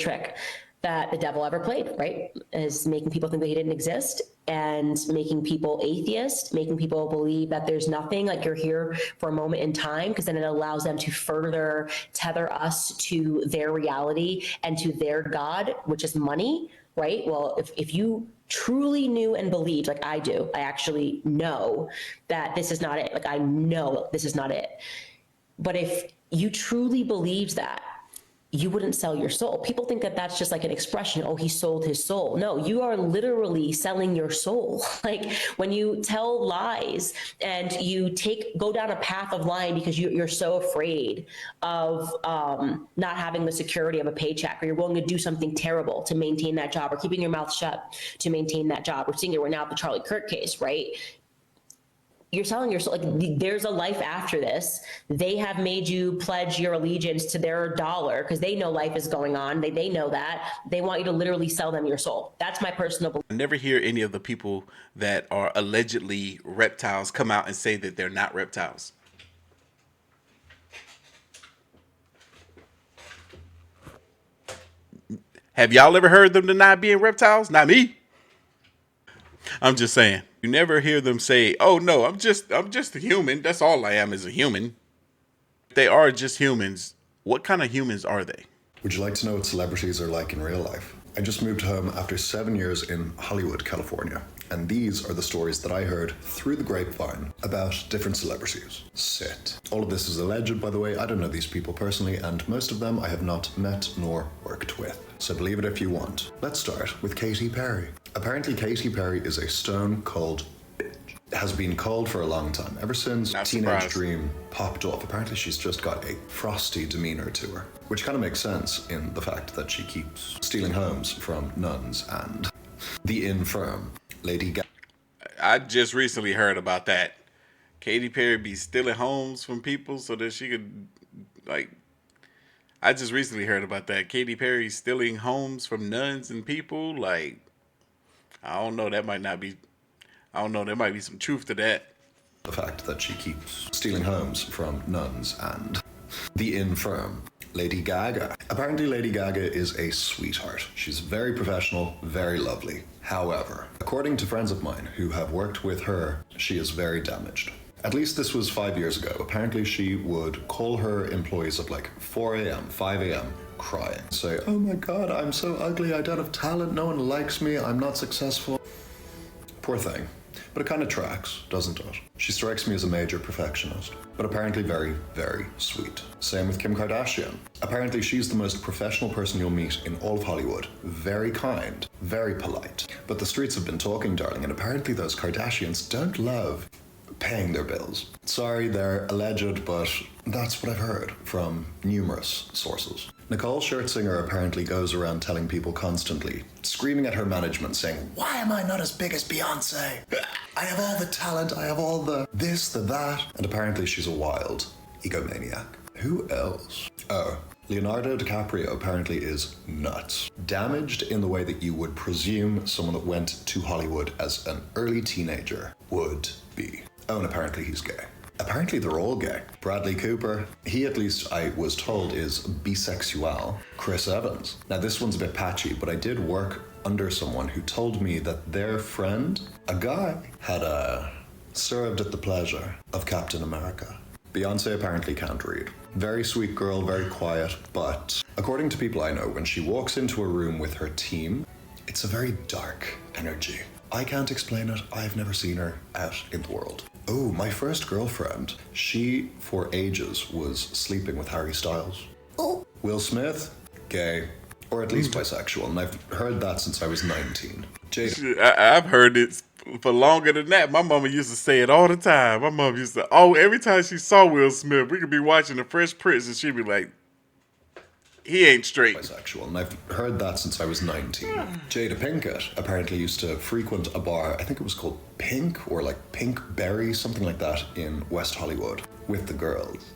trick that the devil ever played, right? Is making people think that he didn't exist, and making people atheist, making people believe that there's nothing, like you're here for a moment in time, because then it allows them to further tether us to their reality and to their God, which is money, right? Well, if you truly knew and believed, like I do, I actually know that this is not it. Like I know this is not it. But if you truly believed that, you wouldn't sell your soul. People think that that's just like an expression. Oh, he sold his soul. No, you are literally selling your soul. Like when you tell lies and you go down a path of lying because you're so afraid of not having the security of a paycheck, or you're willing to do something terrible to maintain that job, or keeping your mouth shut to maintain that job. We're seeing it right now with the Charlie Kirk case, right? You're selling your soul. Like there's a life after this. They have made you pledge your allegiance to their dollar because they know life is going on. They know that. They want you to literally sell them your soul. That's my personal belief. I never hear any of the people that are allegedly reptiles come out and say that they're not reptiles. Have y'all ever heard them deny being reptiles? Not me. I'm just saying. You never hear them say, "Oh no, I'm just a human. That's all I am is a human." They are just humans. What kind of humans are they? Would you like to know what celebrities are like in real life? I just moved home after 7 years in Hollywood, California, and these are the stories that I heard through the grapevine about different celebrities. Sit. All of this is alleged, by the way. I don't know these people personally, and most of them I have not met nor worked with. So believe it if you want. Let's start with Katy Perry. Apparently, Katy Perry is a stone cold bitch. Has been cold for a long time, ever since Teenage Dream popped off. Apparently, she's just got a frosty demeanor to her, which kind of makes sense in the fact that she keeps stealing homes from nuns and the infirm. Lady Gaga. I just recently heard about that. Katy Perry be stealing homes from people so that she could, like, I just recently heard about that. Katy Perry stealing homes from nuns and people. Like, I don't know. That might not be. I don't know. There might be some truth to that. The fact that she keeps stealing homes from nuns and the infirm. Lady Gaga. Apparently, Lady Gaga is a sweetheart. She's very professional, very lovely. However, according to friends of mine who have worked with her, she is very damaged. At least this was 5 years ago. Apparently, she would call her employees at like 4 a.m., 5 a.m., crying. Say, "Oh my God, I'm so ugly. I don't have talent. No one likes me. I'm not successful." Poor thing. But it kind of tracks, doesn't it? She strikes me as a major perfectionist, but apparently very, very sweet. Same with Kim Kardashian. Apparently she's the most professional person you'll meet in all of Hollywood. Very kind, very polite. But the streets have been talking, darling, and apparently those Kardashians don't love paying their bills. Sorry, they're alleged, but that's what I've heard from numerous sources. Nicole Scherzinger apparently goes around telling people constantly, screaming at her management, saying, "Why am I not as big as Beyonce? I have all the talent, I have all the this, the that." And apparently she's a wild egomaniac. Who else? Oh, Leonardo DiCaprio apparently is nuts. Damaged in the way that you would presume someone that went to Hollywood as an early teenager would be. Oh, and apparently he's gay. Apparently they're all gay. Bradley Cooper, he at least I was told is bisexual. Chris Evans. Now this one's a bit patchy, but I did work under someone who told me that their friend, a guy, had served at the pleasure of Captain America. Beyonce apparently can't read. Very sweet girl, very quiet, but according to people I know, when she walks into a room with her team, it's a very dark energy. I can't explain it. I've never seen her out in the world. Oh, my first girlfriend, she, for ages, was sleeping with Harry Styles. Oh. Will Smith, gay, or at least bisexual, and I've heard that since I was 19. Jada. I've heard it for longer than that. My mama used to say it all the time. My mom used to, every time she saw Will Smith, we could be watching The Fresh Prince, and she'd be like, he ain't straight. Bisexual, and I've heard that since I was 19. Jada Pinkett apparently used to frequent a bar, I think it was called Pink, or like Pink Berry, something like that, in West Hollywood, with the girls.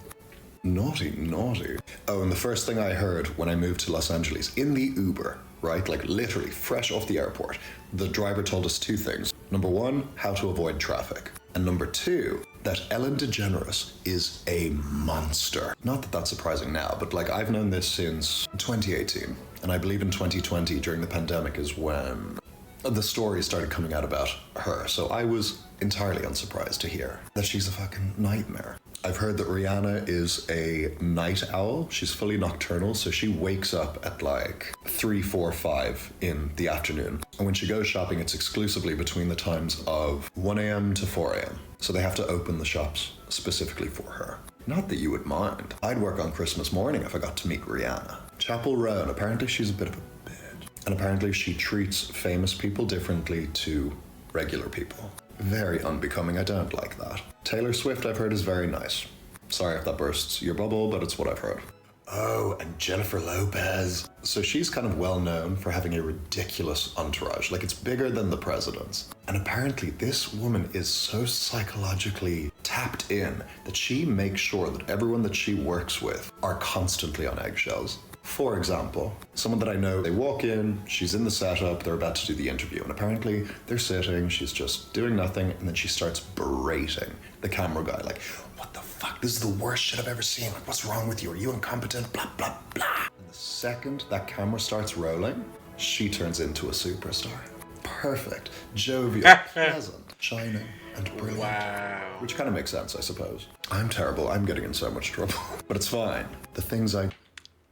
Naughty, naughty. Oh, and the first thing I heard when I moved to Los Angeles, in the Uber, right, like literally fresh off the airport, the driver told us two things. Number one, how to avoid traffic. And number two, that Ellen DeGeneres is a monster. Not that that's surprising now, but like I've known this since 2018. And I believe in 2020 during the pandemic is when the stories started coming out about her. So I was entirely unsurprised to hear that she's a fucking nightmare. I've heard that Rihanna is a night owl. She's fully nocturnal, so she wakes up at like 3, 4, 5 in the afternoon. And when she goes shopping, it's exclusively between the times of 1 a.m. to 4 a.m. So they have to open the shops specifically for her. Not that you would mind. I'd work on Christmas morning if I got to meet Rihanna. Chapel Row, and apparently she's a bit of a bitch. And apparently she treats famous people differently to regular people. Very unbecoming, I don't like that. Taylor Swift, I've heard, is very nice. Sorry if that bursts your bubble, but it's what I've heard. Oh, and Jennifer Lopez. So she's kind of well known for having a ridiculous entourage. Like, it's bigger than the president's. And apparently this woman is so psychologically tapped in that she makes sure that everyone that she works with are constantly on eggshells. For example, someone that I know, they walk in, she's in the setup, they're about to do the interview, and apparently they're sitting, she's just doing nothing, and then she starts berating the camera guy, like, what the fuck, this is the worst shit I've ever seen, like, what's wrong with you, are you incompetent, blah, blah, blah. And the second that camera starts rolling, she turns into a superstar. Perfect, jovial, pleasant, shining, and brilliant. Wow. Which kind of makes sense, I suppose. I'm terrible, I'm getting in so much trouble, but it's fine. The things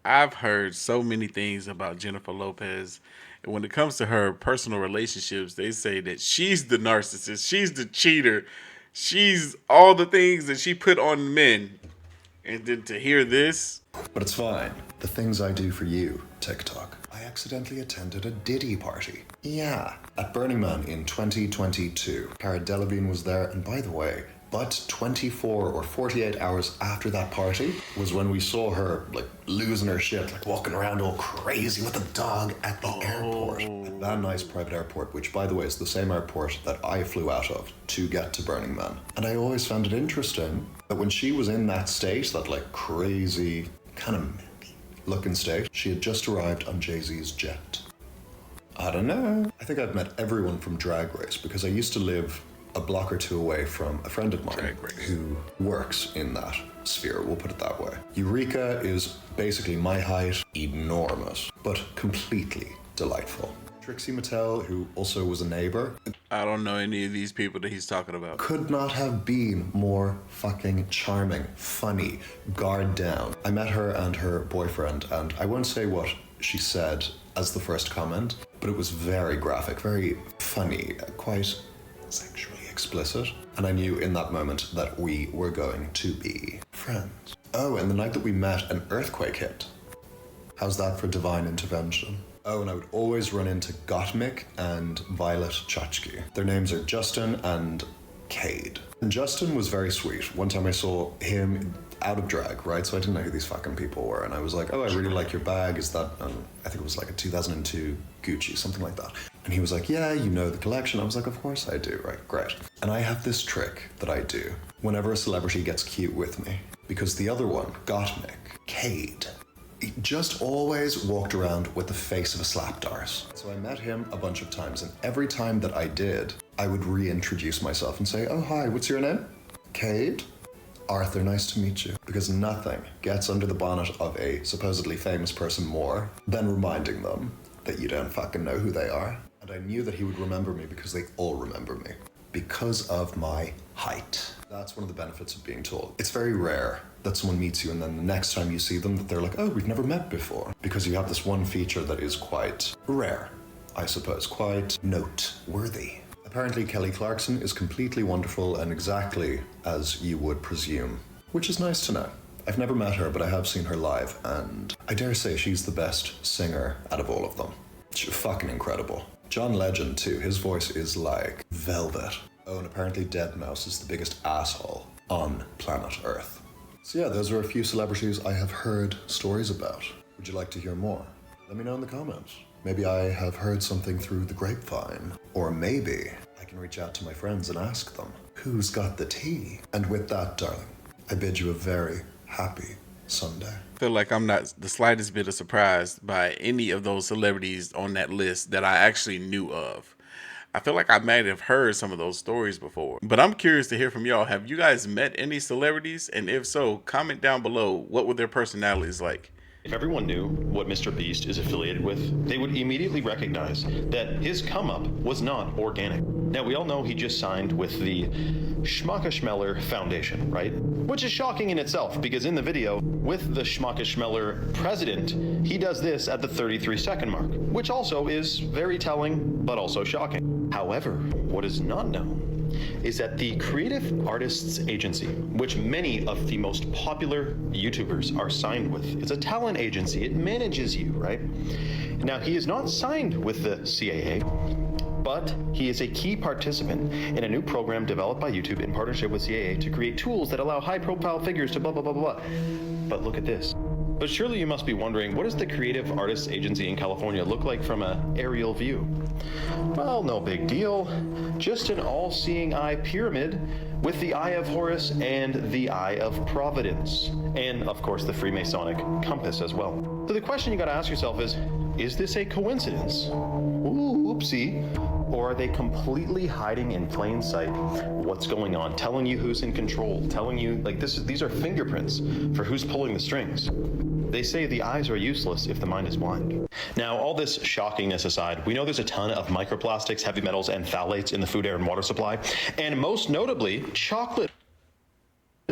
I've heard so many things about Jennifer Lopez. And when it comes to her personal relationships, they say that she's the narcissist. She's the cheater. She's all the things that she put on men. And then to hear this. But it's fine. The things I do for you, TikTok. I accidentally attended a Diddy party. Yeah. At Burning Man in 2022. Cara Delevingne was there. And by the way, but 24 or 48 hours after that party was when we saw her like losing her shit, like walking around all crazy with a dog at the airport. At Van Nuys private airport, which by the way is the same airport that I flew out of to get to Burning Man. And I always found it interesting that when she was in that state, that like crazy kind of looking state, she had just arrived on Jay-Z's jet. I don't know. I think I've met everyone from Drag Race because I used to live a block or two away from a friend of mine who works in that sphere, we'll put it that way. Eureka is basically my height, enormous, but completely delightful. Trixie Mattel, who also was a neighbor. I don't know any of these people that he's talking about. Could not have been more fucking charming, funny, guard down. I met her and her boyfriend, and I won't say what she said as the first comment, but it was very graphic, very funny, quite sexually explicit, and I knew in that moment that we were going to be friends. Oh, and the night that we met, an earthquake hit. How's that for divine intervention? Oh, and I would always run into Gottmik and Violet Chachki. Their names are Justin and Cade. And Justin was very sweet. One time I saw him out of drag, right? So I didn't know who these fucking people were, and I was like, oh, I really like your bag. Is that, I think it was like a 2002 Gucci, something like that. And he was like, yeah, you know the collection. I was like, of course I do, right? Great. And I have this trick that I do whenever a celebrity gets cute with me, because the other one, Gottmik, Cade, he just always walked around with the face of a slapdarse. So I met him a bunch of times, and every time that I did, I would reintroduce myself and say, oh, hi, what's your name? Cade? Arthur, nice to meet you. Because nothing gets under the bonnet of a supposedly famous person more than reminding them that you don't fucking know who they are. And I knew that he would remember me because they all remember me. Because of my height. That's one of the benefits of being tall. It's very rare that someone meets you and then the next time you see them that they're like, oh, we've never met before. Because you have this one feature that is quite rare, I suppose, quite noteworthy. Apparently Kelly Clarkson is completely wonderful and exactly as you would presume, which is nice to know. I've never met her, but I have seen her live, and I dare say she's the best singer out of all of them. She's fucking incredible. John Legend, too. His voice is like velvet. Oh, and apparently Deadmau5 is the biggest asshole on planet Earth. So yeah, those are a few celebrities I have heard stories about. Would you like to hear more? Let me know in the comments. Maybe I have heard something through the grapevine. Or maybe I can reach out to my friends and ask them, who's got the tea? And with that, darling, I bid you a very happy Sunday. I feel like I'm not the slightest bit of surprised by any of those celebrities on that list that I actually knew of. I feel like I might have heard some of those stories before, but I'm curious to hear from y'all. Have you guys met any celebrities? And if so, comment down below. What were their personalities like? If everyone knew what Mr. Beast is affiliated with, they would immediately recognize that his come-up was not organic. Now, we all know he just signed with the Schmucka-Schmeller Foundation, right? Which is shocking in itself, because in the video, with the Schmucka-Schmeller president, he does this at the 33-second mark, which also is very telling, but also shocking. However, what is not known is that the Creative Artists Agency, which many of the most popular YouTubers are signed with, it's a talent agency. It manages you, right? Now, he is not signed with the CAA, but he is a key participant in a new program developed by YouTube in partnership with CAA to create tools that allow high-profile figures to blah, blah, blah, blah. But look at this. But surely you must be wondering, what does the Creative Artists Agency in California look like from an aerial view? Well, no big deal. Just an all-seeing eye pyramid with the Eye of Horus and the Eye of Providence. And, of course, the Freemasonic compass as well. So the question you gotta ask yourself is this a coincidence? Ooh, oopsie. Or are they completely hiding in plain sight what's going on, telling you who's in control, telling you, like, these are fingerprints for who's pulling the strings. They say the eyes are useless if the mind is blind. Now, all this shockingness aside, we know there's a ton of microplastics, heavy metals, and phthalates in the food, air, and water supply, and most notably, chocolate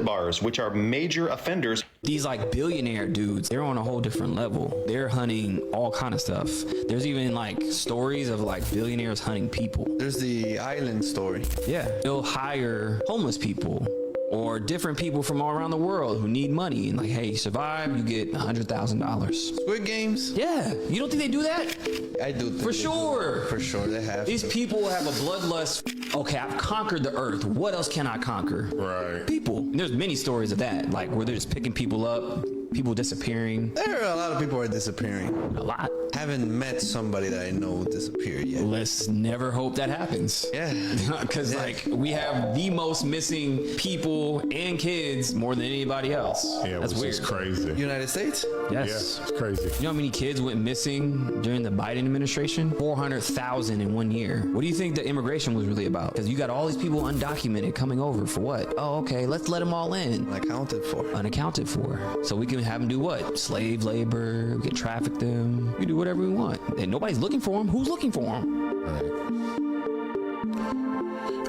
bars, which are major offenders. These like billionaire dudes, they're on a whole different level. They're hunting all kind of stuff. There's even like stories of like billionaires hunting people. There's the island story. Yeah, they'll hire homeless people or different people from all around the world who need money, and like, hey, you survive, you get $100,000. Squid Games? Yeah, you don't think they do that? I do think for sure. For sure, they have. These people have a bloodlust. Okay, I've conquered the earth. What else can I conquer? Right. People. And there's many stories of that, like where they're just picking people up, people disappearing. There are a lot of people are disappearing. A lot. Haven't met somebody that I know disappeared yet. Let's never hope that happens. Yeah. Because like we have the most missing people and kids more than anybody else. Yeah, that's weird. Is crazy. United States? Yes. Yeah, it's crazy. You know how many kids went missing during the Biden administration? 400,000 in 1 year. What do you think the immigration was really about? Because you got all these people undocumented coming over for what? Oh, okay, let's let them all in. Unaccounted for. Unaccounted for. So we can have them do what? Slave labor, we can traffic them, we do whatever we want. And nobody's looking for them. Who's looking for them? Right.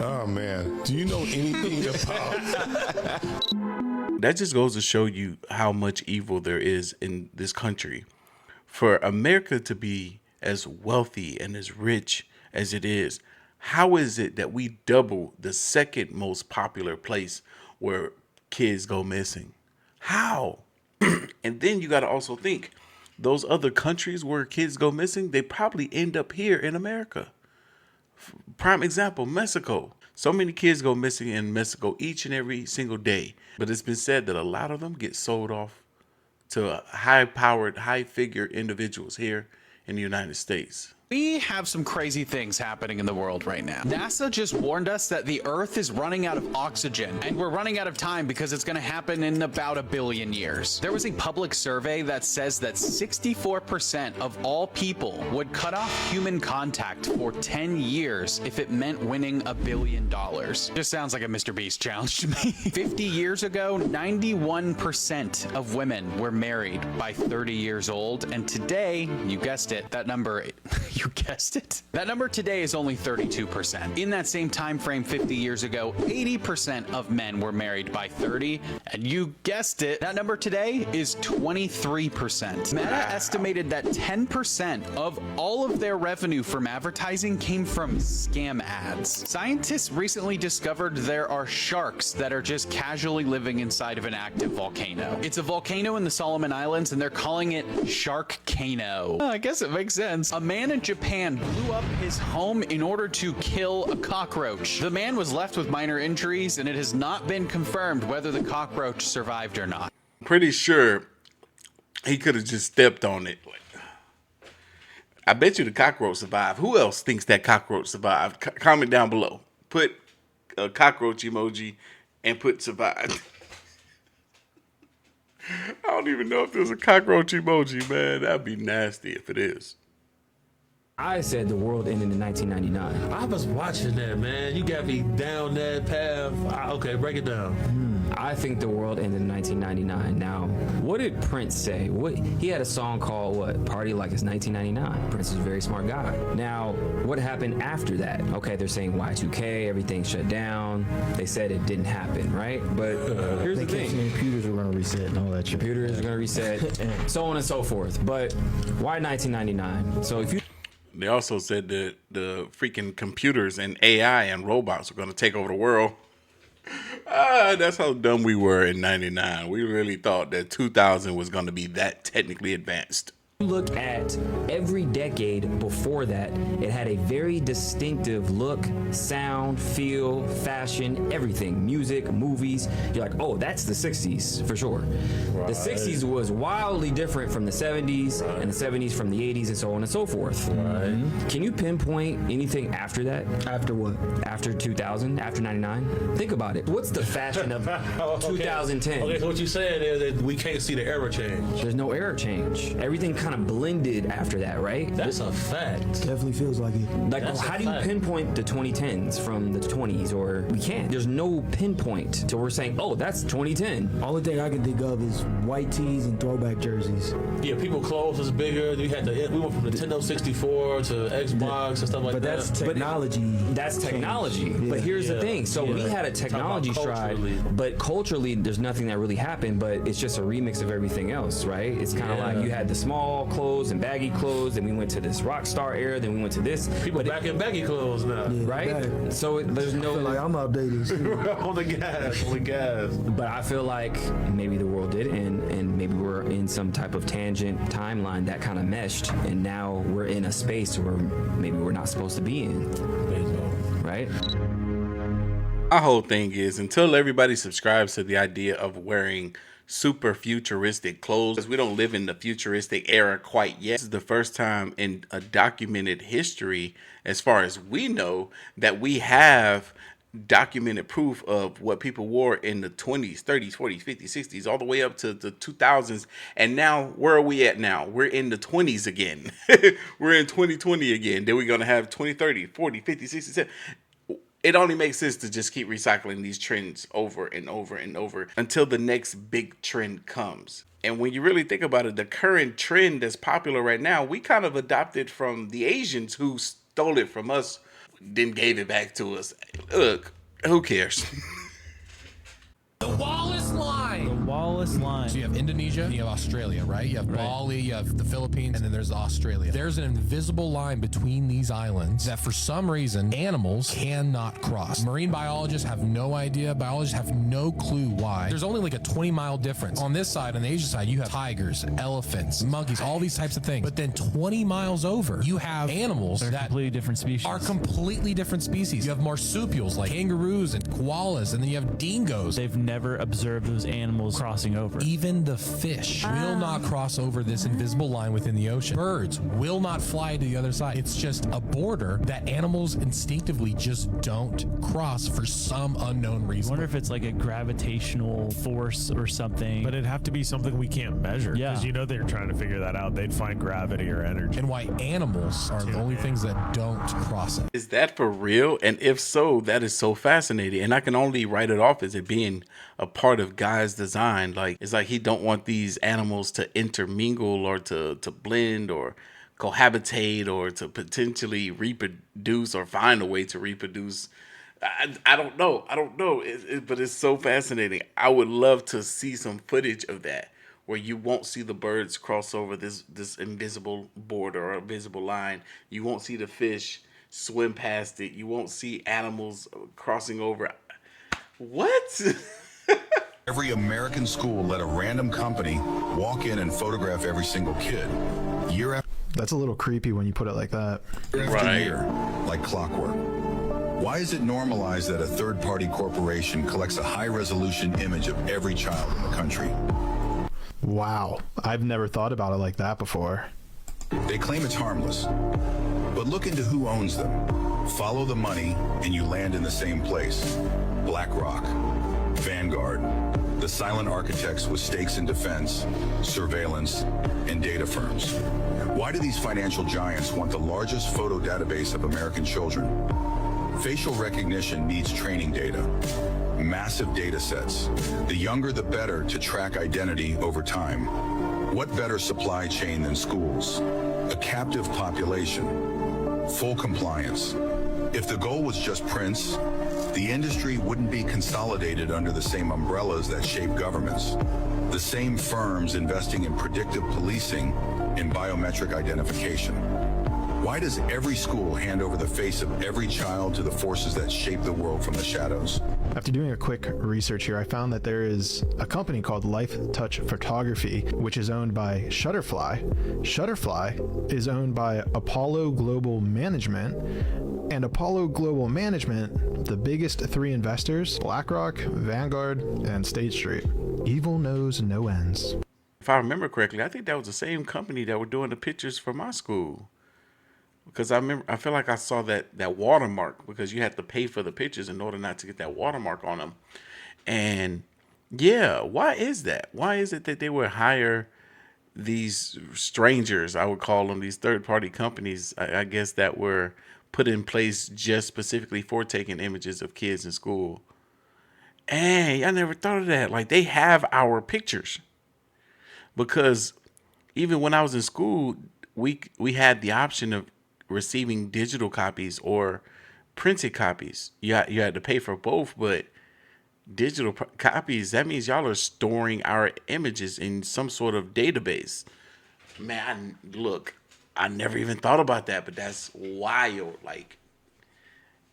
Oh man, do you know anything about? That just goes to show you how much evil there is in this country. For America to be as wealthy and as rich as it is, how is it that we double the second most popular place where kids go missing? How? And then you got to also think, those other countries where kids go missing, they probably end up here in America. Prime example, Mexico. So many kids go missing in Mexico each and every single day. But it's been said that a lot of them get sold off to high-powered, high-figure individuals here in the United States. We have some crazy things happening in the world right now. NASA just warned us that the Earth is running out of oxygen, and we're running out of time because it's going to happen in about 1 billion years. There was a public survey that says that 64% of all people would cut off human contact for 10 years if it meant winning $1 billion. Just sounds like a Mr. Beast challenge to me. 50 years ago, 91% of women were married by 30 years old, and today, you guessed it, that number, you You guessed it. That number today is only 32%. In that same time frame 50 years ago, 80% of men were married by 30, and you guessed it, that number today is 23%. Meta estimated that 10% of all of their revenue from advertising came from scam ads. Scientists recently discovered there are sharks that are just casually living inside of an active volcano. It's a volcano in the Solomon Islands, and they're calling it Sharkcano. I guess it makes sense. A man in Japan blew up his home in order to kill a cockroach. The man was left with minor injuries, and it has not been confirmed whether the cockroach survived or not. Pretty sure he could have just stepped on it. I bet you the cockroach survived. Who else thinks that cockroach survived? Comment down below. Put a cockroach emoji and put survived. I don't even know if there's a cockroach emoji, man. That'd be nasty if it is. I said the world ended in 1999. I was watching that, man. You got me down that path. Okay, break it down. I think the world ended in 1999. Now, what did Prince say? He had a song called what? Party Like It's 1999. Prince is a very smart guy. Now, what happened after that? Okay, they're saying Y2K, everything shut down. They said it didn't happen, right? But here's the thing. Computers were going to reset and all that shit. Computers are going to reset, so on and so forth. But why 1999? So if you... They also said that the freaking computers and AI and robots are going to take over the world. That's how dumb we were in 99. We really thought that 2000 was going to be that technically advanced. Look at every decade before that, it had a very distinctive look, sound, feel, fashion, everything. Music, movies. You're like, oh, that's the 60s for sure. Right. The 60s was wildly different from the 70s, and the 70s from the 80s, and so on and so forth. Right. Can you pinpoint anything after that? After what? After 2000? After 99? Think about it. What's the fashion of 2010? Okay, so what you're saying is that we can't see the era change. There's no era change. Everything kind of blended after that, right? That's a fact. Definitely feels like it. Like, how do you pinpoint the 2010s from the 20s? Or we can't. There's no pinpoint. So we're saying, oh, that's 2010. Only thing I can think of is white tees and throwback jerseys. Yeah, people's clothes was bigger. We went from Nintendo 64 to Xbox and stuff like but that. That's technology. That's technology. Yeah. But here's the thing. So we had a technology stride, but culturally, there's nothing that really happened. But it's just a remix of everything else, right? It's kind of like you had the small clothes and baggy clothes, then we went to this rock star era, then we went to this. People back in baggy clothes now, right? So there's no. I feel like I'm updated. on the gas. But I feel like maybe the world did end, and maybe we're in some type of tangent timeline that kind of meshed, and now we're in a space where maybe we're not supposed to be in. Right? My whole thing is, until everybody subscribes to the idea of wearing super futuristic clothes, we don't live in the futuristic era quite yet. This is the first time in a documented history, as far as we know, that we have documented proof of what people wore in the 20s, 30s, 40s, 50s, 60s, all the way up to the 2000s. And now, where are we at now? We're in the 20s again. We're in 2020 again. Then we're going to have 20, 30, 40, 50, 60, 70. It only makes sense to just keep recycling these trends over and over and over until the next big trend comes. And when you really think about it, the current trend that's popular right now, we kind of adopted from the Asians who stole it from us, then gave it back to us. Look, who cares? The Wallace Line. The Wallace Line. So you have Indonesia, and you have Australia, right? You have Bali, you have the Philippines, and then there's Australia. There's an invisible line between these islands that for some reason animals cannot cross. Marine biologists have no idea. Biologists have no clue why. There's only like a 20-mile difference. On this side, on the Asian side, you have tigers, elephants, monkeys, all these types of things. But then 20 miles over, you have animals that completely different species. Are completely different species. You have marsupials like kangaroos and koalas, and then you have dingoes. They've never observed those animals crossing over. Even the fish will not cross over this invisible line within the ocean. Birds will not fly to the other side. It's just a border that animals instinctively just don't cross for some unknown reason. I wonder if it's like a gravitational force or something. But it'd have to be something we can't measure. Yeah. Because you know they're trying to figure that out. They'd find gravity or energy. And why animals are the only things that don't cross it. Is that for real? And if so, that is so fascinating. And I can only write it off as it being a part of God's design. Like, it's like he don't want these animals to intermingle or to blend or cohabitate or to potentially reproduce or find a way to reproduce. I don't know. But it's so fascinating. I would love to see some footage of that where you won't see the birds cross over this invisible border or invisible line. You won't see the fish swim past it. You won't see animals crossing over. What? Every American school let a random company walk in and photograph every single kid. Year after That's a little creepy when you put it like that. year, like clockwork. Why is it normalized that a third-party corporation collects a high-resolution image of every child in the country? Wow. I've never thought about it like that before. They claim it's harmless, but look into who owns them. Follow the money and you land in the same place. BlackRock, Vanguard, the silent architects with stakes in defense, surveillance, and data firms. Why do these financial giants want the largest photo database of American children? Facial recognition needs training data, massive data sets. The younger the better to track identity over time. What better supply chain than schools? A captive population, full compliance. If the goal was just prints, the industry wouldn't be consolidated under the same umbrellas that shape governments. The same firms investing in predictive policing and biometric identification. Why does every school hand over the face of every child to the forces that shape the world from the shadows? After doing a quick research here, I found that there is a company called Life Touch Photography, which is owned by Shutterfly. Shutterfly is owned by Apollo Global Management, and Apollo Global Management, the biggest three investors, BlackRock, Vanguard, and State Street. Evil knows no ends. If I remember correctly, I think that was the same company that were doing the pictures for my school. Because I feel like I saw that watermark, because you had to pay for the pictures in order not to get that watermark on them. And yeah, why is that? Why is it that they would hire these strangers, I would call them, these third-party companies, I guess, that were put in place just specifically for taking images of kids in school? Hey, I never thought of that. Like, they have our pictures. Because even when I was in school, we had the option of receiving digital copies or printed copies. You had to pay for both, but digital copies, that means y'all are storing our images in some sort of database. Man, look, I never even thought about that, but that's wild. Like,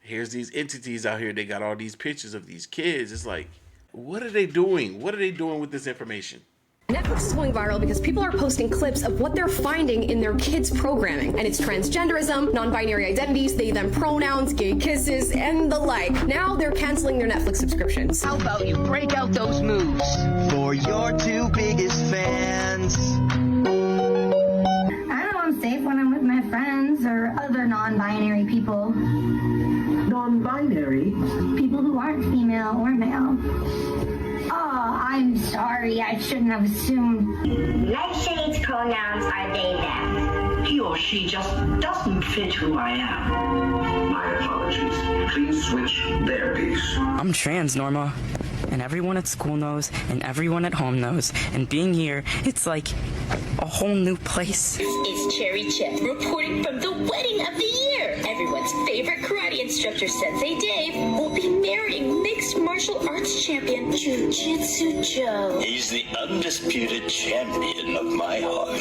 here's these entities out here, they got all these pictures of these kids. It's like, what are they doing? What are they doing with this information? Netflix is going viral because people are posting clips of what they're finding in their kids' programming. And it's transgenderism, non-binary identities, they, them pronouns, gay kisses, and the like. Now they're canceling their Netflix subscriptions. How about you break out those moves for your two biggest fans? I know I'm safe when I'm with my friends or other non-binary people. Non-binary? People who aren't female or male. Oh, I'm sorry. I shouldn't have assumed. Nightshades' pronouns are they, them. He or she just doesn't fit who I am. My apologies. Please switch their piece. I'm trans, Norma. And everyone at school knows, and everyone at home knows. And being here, it's like a whole new place. This is Cherry Chip reporting from the wedding of the year. Everyone's favorite karate instructor, Sensei Dave, will be marrying mixed martial arts champion Jiu-Jitsu Joe. He's the undisputed champion of my heart.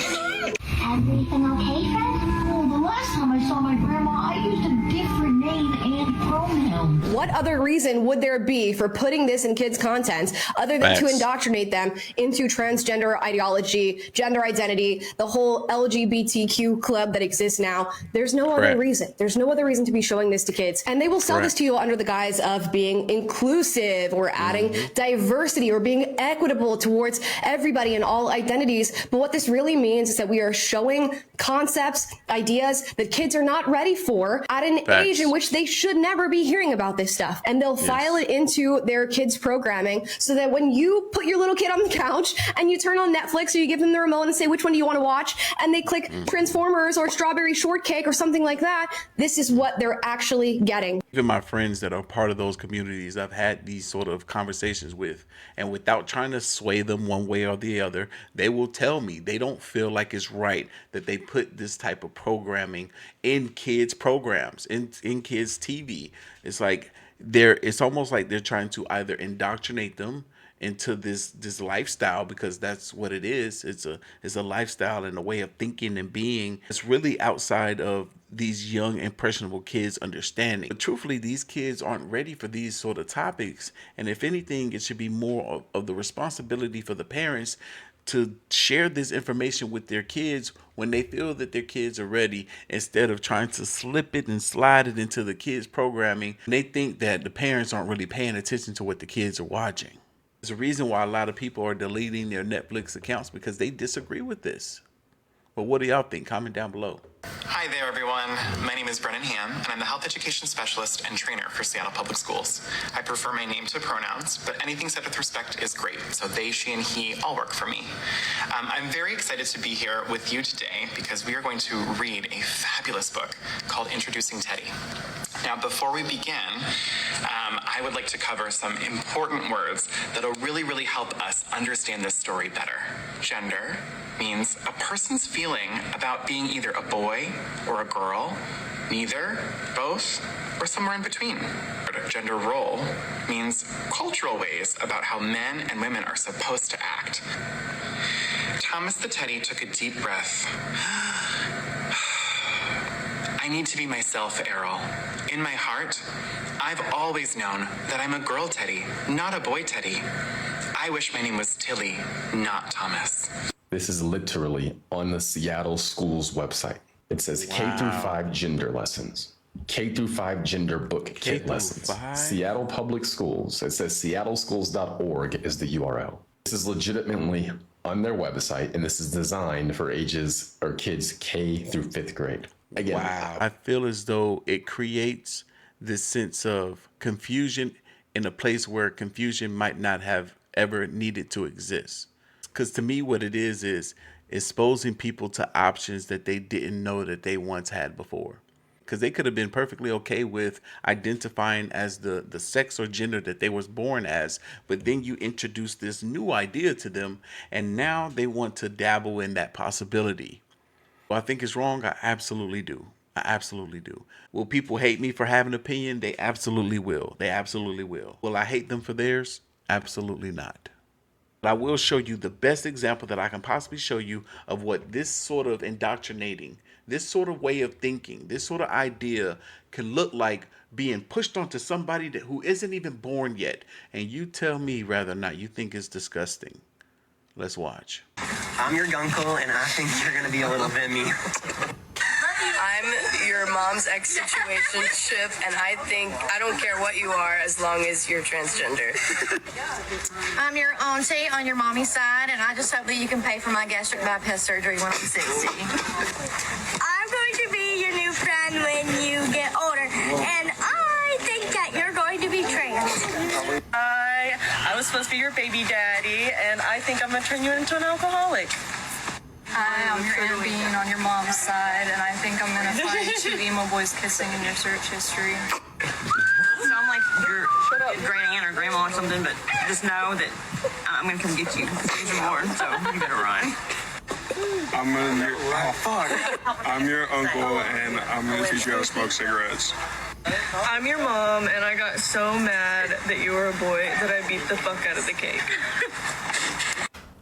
Everything okay, friend? Well, the last time I saw my grandma, I used a different name and pronoun. What other reason would there be for putting this in kids' content other than to indoctrinate them into transgender ideology, gender identity, the whole LGBTQ club that exists now? There's no other reason. There's no other reason to be showing this to kids. And they will sell this to you under the guise of being inclusive or adding diversity or being equitable towards everybody and all identities. But what this really means is that we are showing concepts, ideas that kids are not ready for at an age in which they should never never be hearing about this stuff, and they'll file it into their kids' programming so that when you put your little kid on the couch and you turn on Netflix or you give them the remote and say, which one do you want to watch? And they click Transformers or Strawberry Shortcake or something like that. This is what they're actually getting. Even my friends that are part of those communities, I've had these sort of conversations with, and without trying to sway them one way or the other, they will tell me they don't feel like it's right that they put this type of programming in kids' programs, in kids' TV. It's like it's almost like they're trying to either indoctrinate them into this lifestyle, because that's what it is. It's a lifestyle and a way of thinking and being. It's really outside of these young impressionable kids' understanding. But truthfully, these kids aren't ready for these sort of topics. And if anything, it should be more of the responsibility for the parents to share this information with their kids when they feel that their kids are ready, instead of trying to slip it and slide it into the kids' programming. And they think that the parents aren't really paying attention to what the kids are watching. There's a reason why a lot of people are deleting their Netflix accounts, because they disagree with this. But what do y'all think? Comment down below. Hi there, everyone. My name is Brennan Ham, and I'm the Health Education Specialist and Trainer for Seattle Public Schools. I prefer my name to pronouns, but anything said with respect is great, so they, she, and he all work for me. I'm very excited to be here with you today because we are going to read a fabulous book called Introducing Teddy. Now, before we begin, I would like to cover some important words that'll really help us understand this story better. Gender means a person's feeling about being either a boy or a girl, neither, both, or somewhere in between. Gender role means cultural ways about how men and women are supposed to act. Thomas the Teddy took a deep breath. I need to be myself, Errol. In my heart, I've always known that I'm a girl Teddy, not a boy Teddy. I wish my name was Tilly, not Thomas. This is literally on the Seattle Schools website. It says K through 5 gender lessons. K through 5 gender book kit lessons. 5? Seattle Public Schools. It says seattleschools.org is the URL. This is legitimately on their website, and this is designed for ages or kids K through 5th grade. Again, wow. I feel as though it creates this sense of confusion in a place where confusion might not have ever needed to exist. Because to me, what it is exposing people to options that they didn't know that they once had before. Because they could have been perfectly okay with identifying as the sex or gender that they was born as, but then you introduce this new idea to them, and now they want to dabble in that possibility. Well, I think it's wrong. I absolutely do. I absolutely do. Will people hate me for having an opinion? They absolutely will. They absolutely will. Will I hate them for theirs? Absolutely not. But I will show you the best example that I can possibly show you of what this sort of indoctrinating, this sort of way of thinking, this sort of idea can look like being pushed onto somebody who isn't even born yet. And you tell me whether or not you think it's disgusting. Let's watch. I'm your uncle, and I think you're going to be a little bit me. I'm your mom's ex-situationship, and I don't care what you are as long as you're transgender. I'm your auntie on your mommy's side, and I just hope that you can pay for my gastric bypass surgery when I'm 60. I'm going to be your new friend when you get older, and I think that you're going to be trans. I was supposed to be your baby daddy, and I think I'm going to turn you into an alcoholic. I'm your Aunt Bean on your mom's side, and I think I'm gonna find 2 emo boys kissing in your search history. So I'm like your great aunt or grandma or something, but just know that I'm gonna come get you even more, so you better run. I'm your uncle, and I'm gonna teach you how to smoke cigarettes. I'm your mom, and I got so mad that you were a boy that I beat the fuck out of the cake.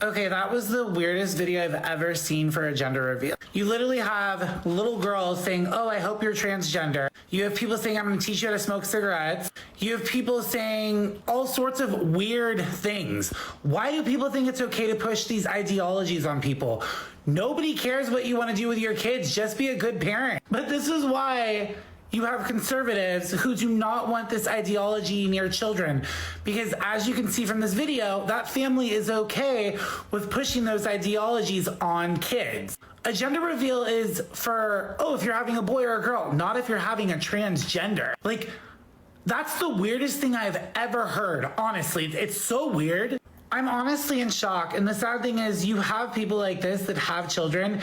Okay, that was the weirdest video I've ever seen for a gender reveal. You literally have little girls saying, oh, I hope you're transgender. You have people saying, I'm gonna teach you how to smoke cigarettes. You have people saying all sorts of weird things. Why do people think it's okay to push these ideologies on people? Nobody cares what you wanna do with your kids, just be a good parent. But this is why you have conservatives who do not want this ideology near children, because as you can see from this video, that family is okay with pushing those ideologies on kids. A gender reveal is for, oh, if you're having a boy or a girl, not if you're having a transgender. Like, That's the weirdest thing I've ever heard, honestly. It's so weird. I'm honestly in shock. And the sad thing is you have people like this that have children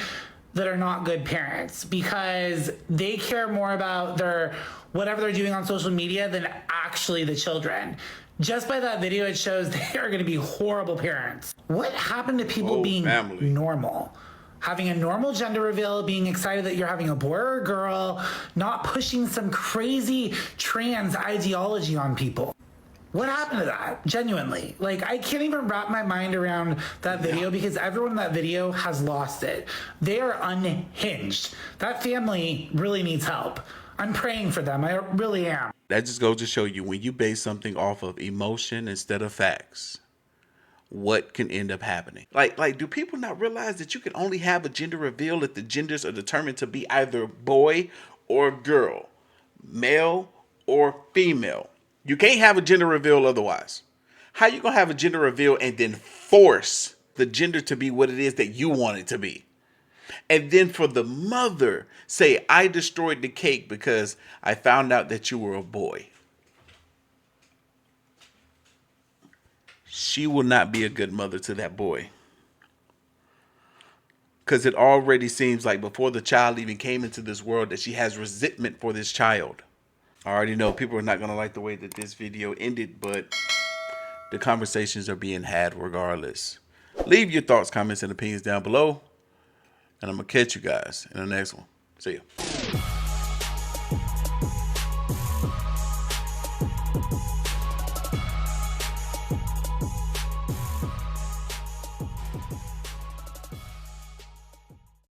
that are not good parents because they care more about their whatever they're doing on social media than actually the children. Just by that video, it shows they are going to be horrible parents. What happened to people being normal? Having a normal gender reveal, being excited that you're having a boy or a girl, not pushing some crazy trans ideology on people. What happened to that? Genuinely. Like, I can't even wrap my mind around that video because everyone in that video has lost it. They are unhinged. That family really needs help. I'm praying for them. I really am. That just goes to show you when you base something off of emotion instead of facts, what can end up happening. Like, do people not realize that you can only have a gender reveal if the genders are determined to be either boy or girl, male or female? You can't have a gender reveal otherwise. How you gonna have a gender reveal and then force the gender to be what it is that you want it to be? And then for the mother, say, I destroyed the cake because I found out that you were a boy. She will not be a good mother to that boy. Because it already seems like before the child even came into this world that she has resentment for this child. I already know people are not going to like the way that this video ended, but the conversations are being had regardless. Leave your thoughts, comments, and opinions down below. And I'm going to catch you guys in the next one. See ya.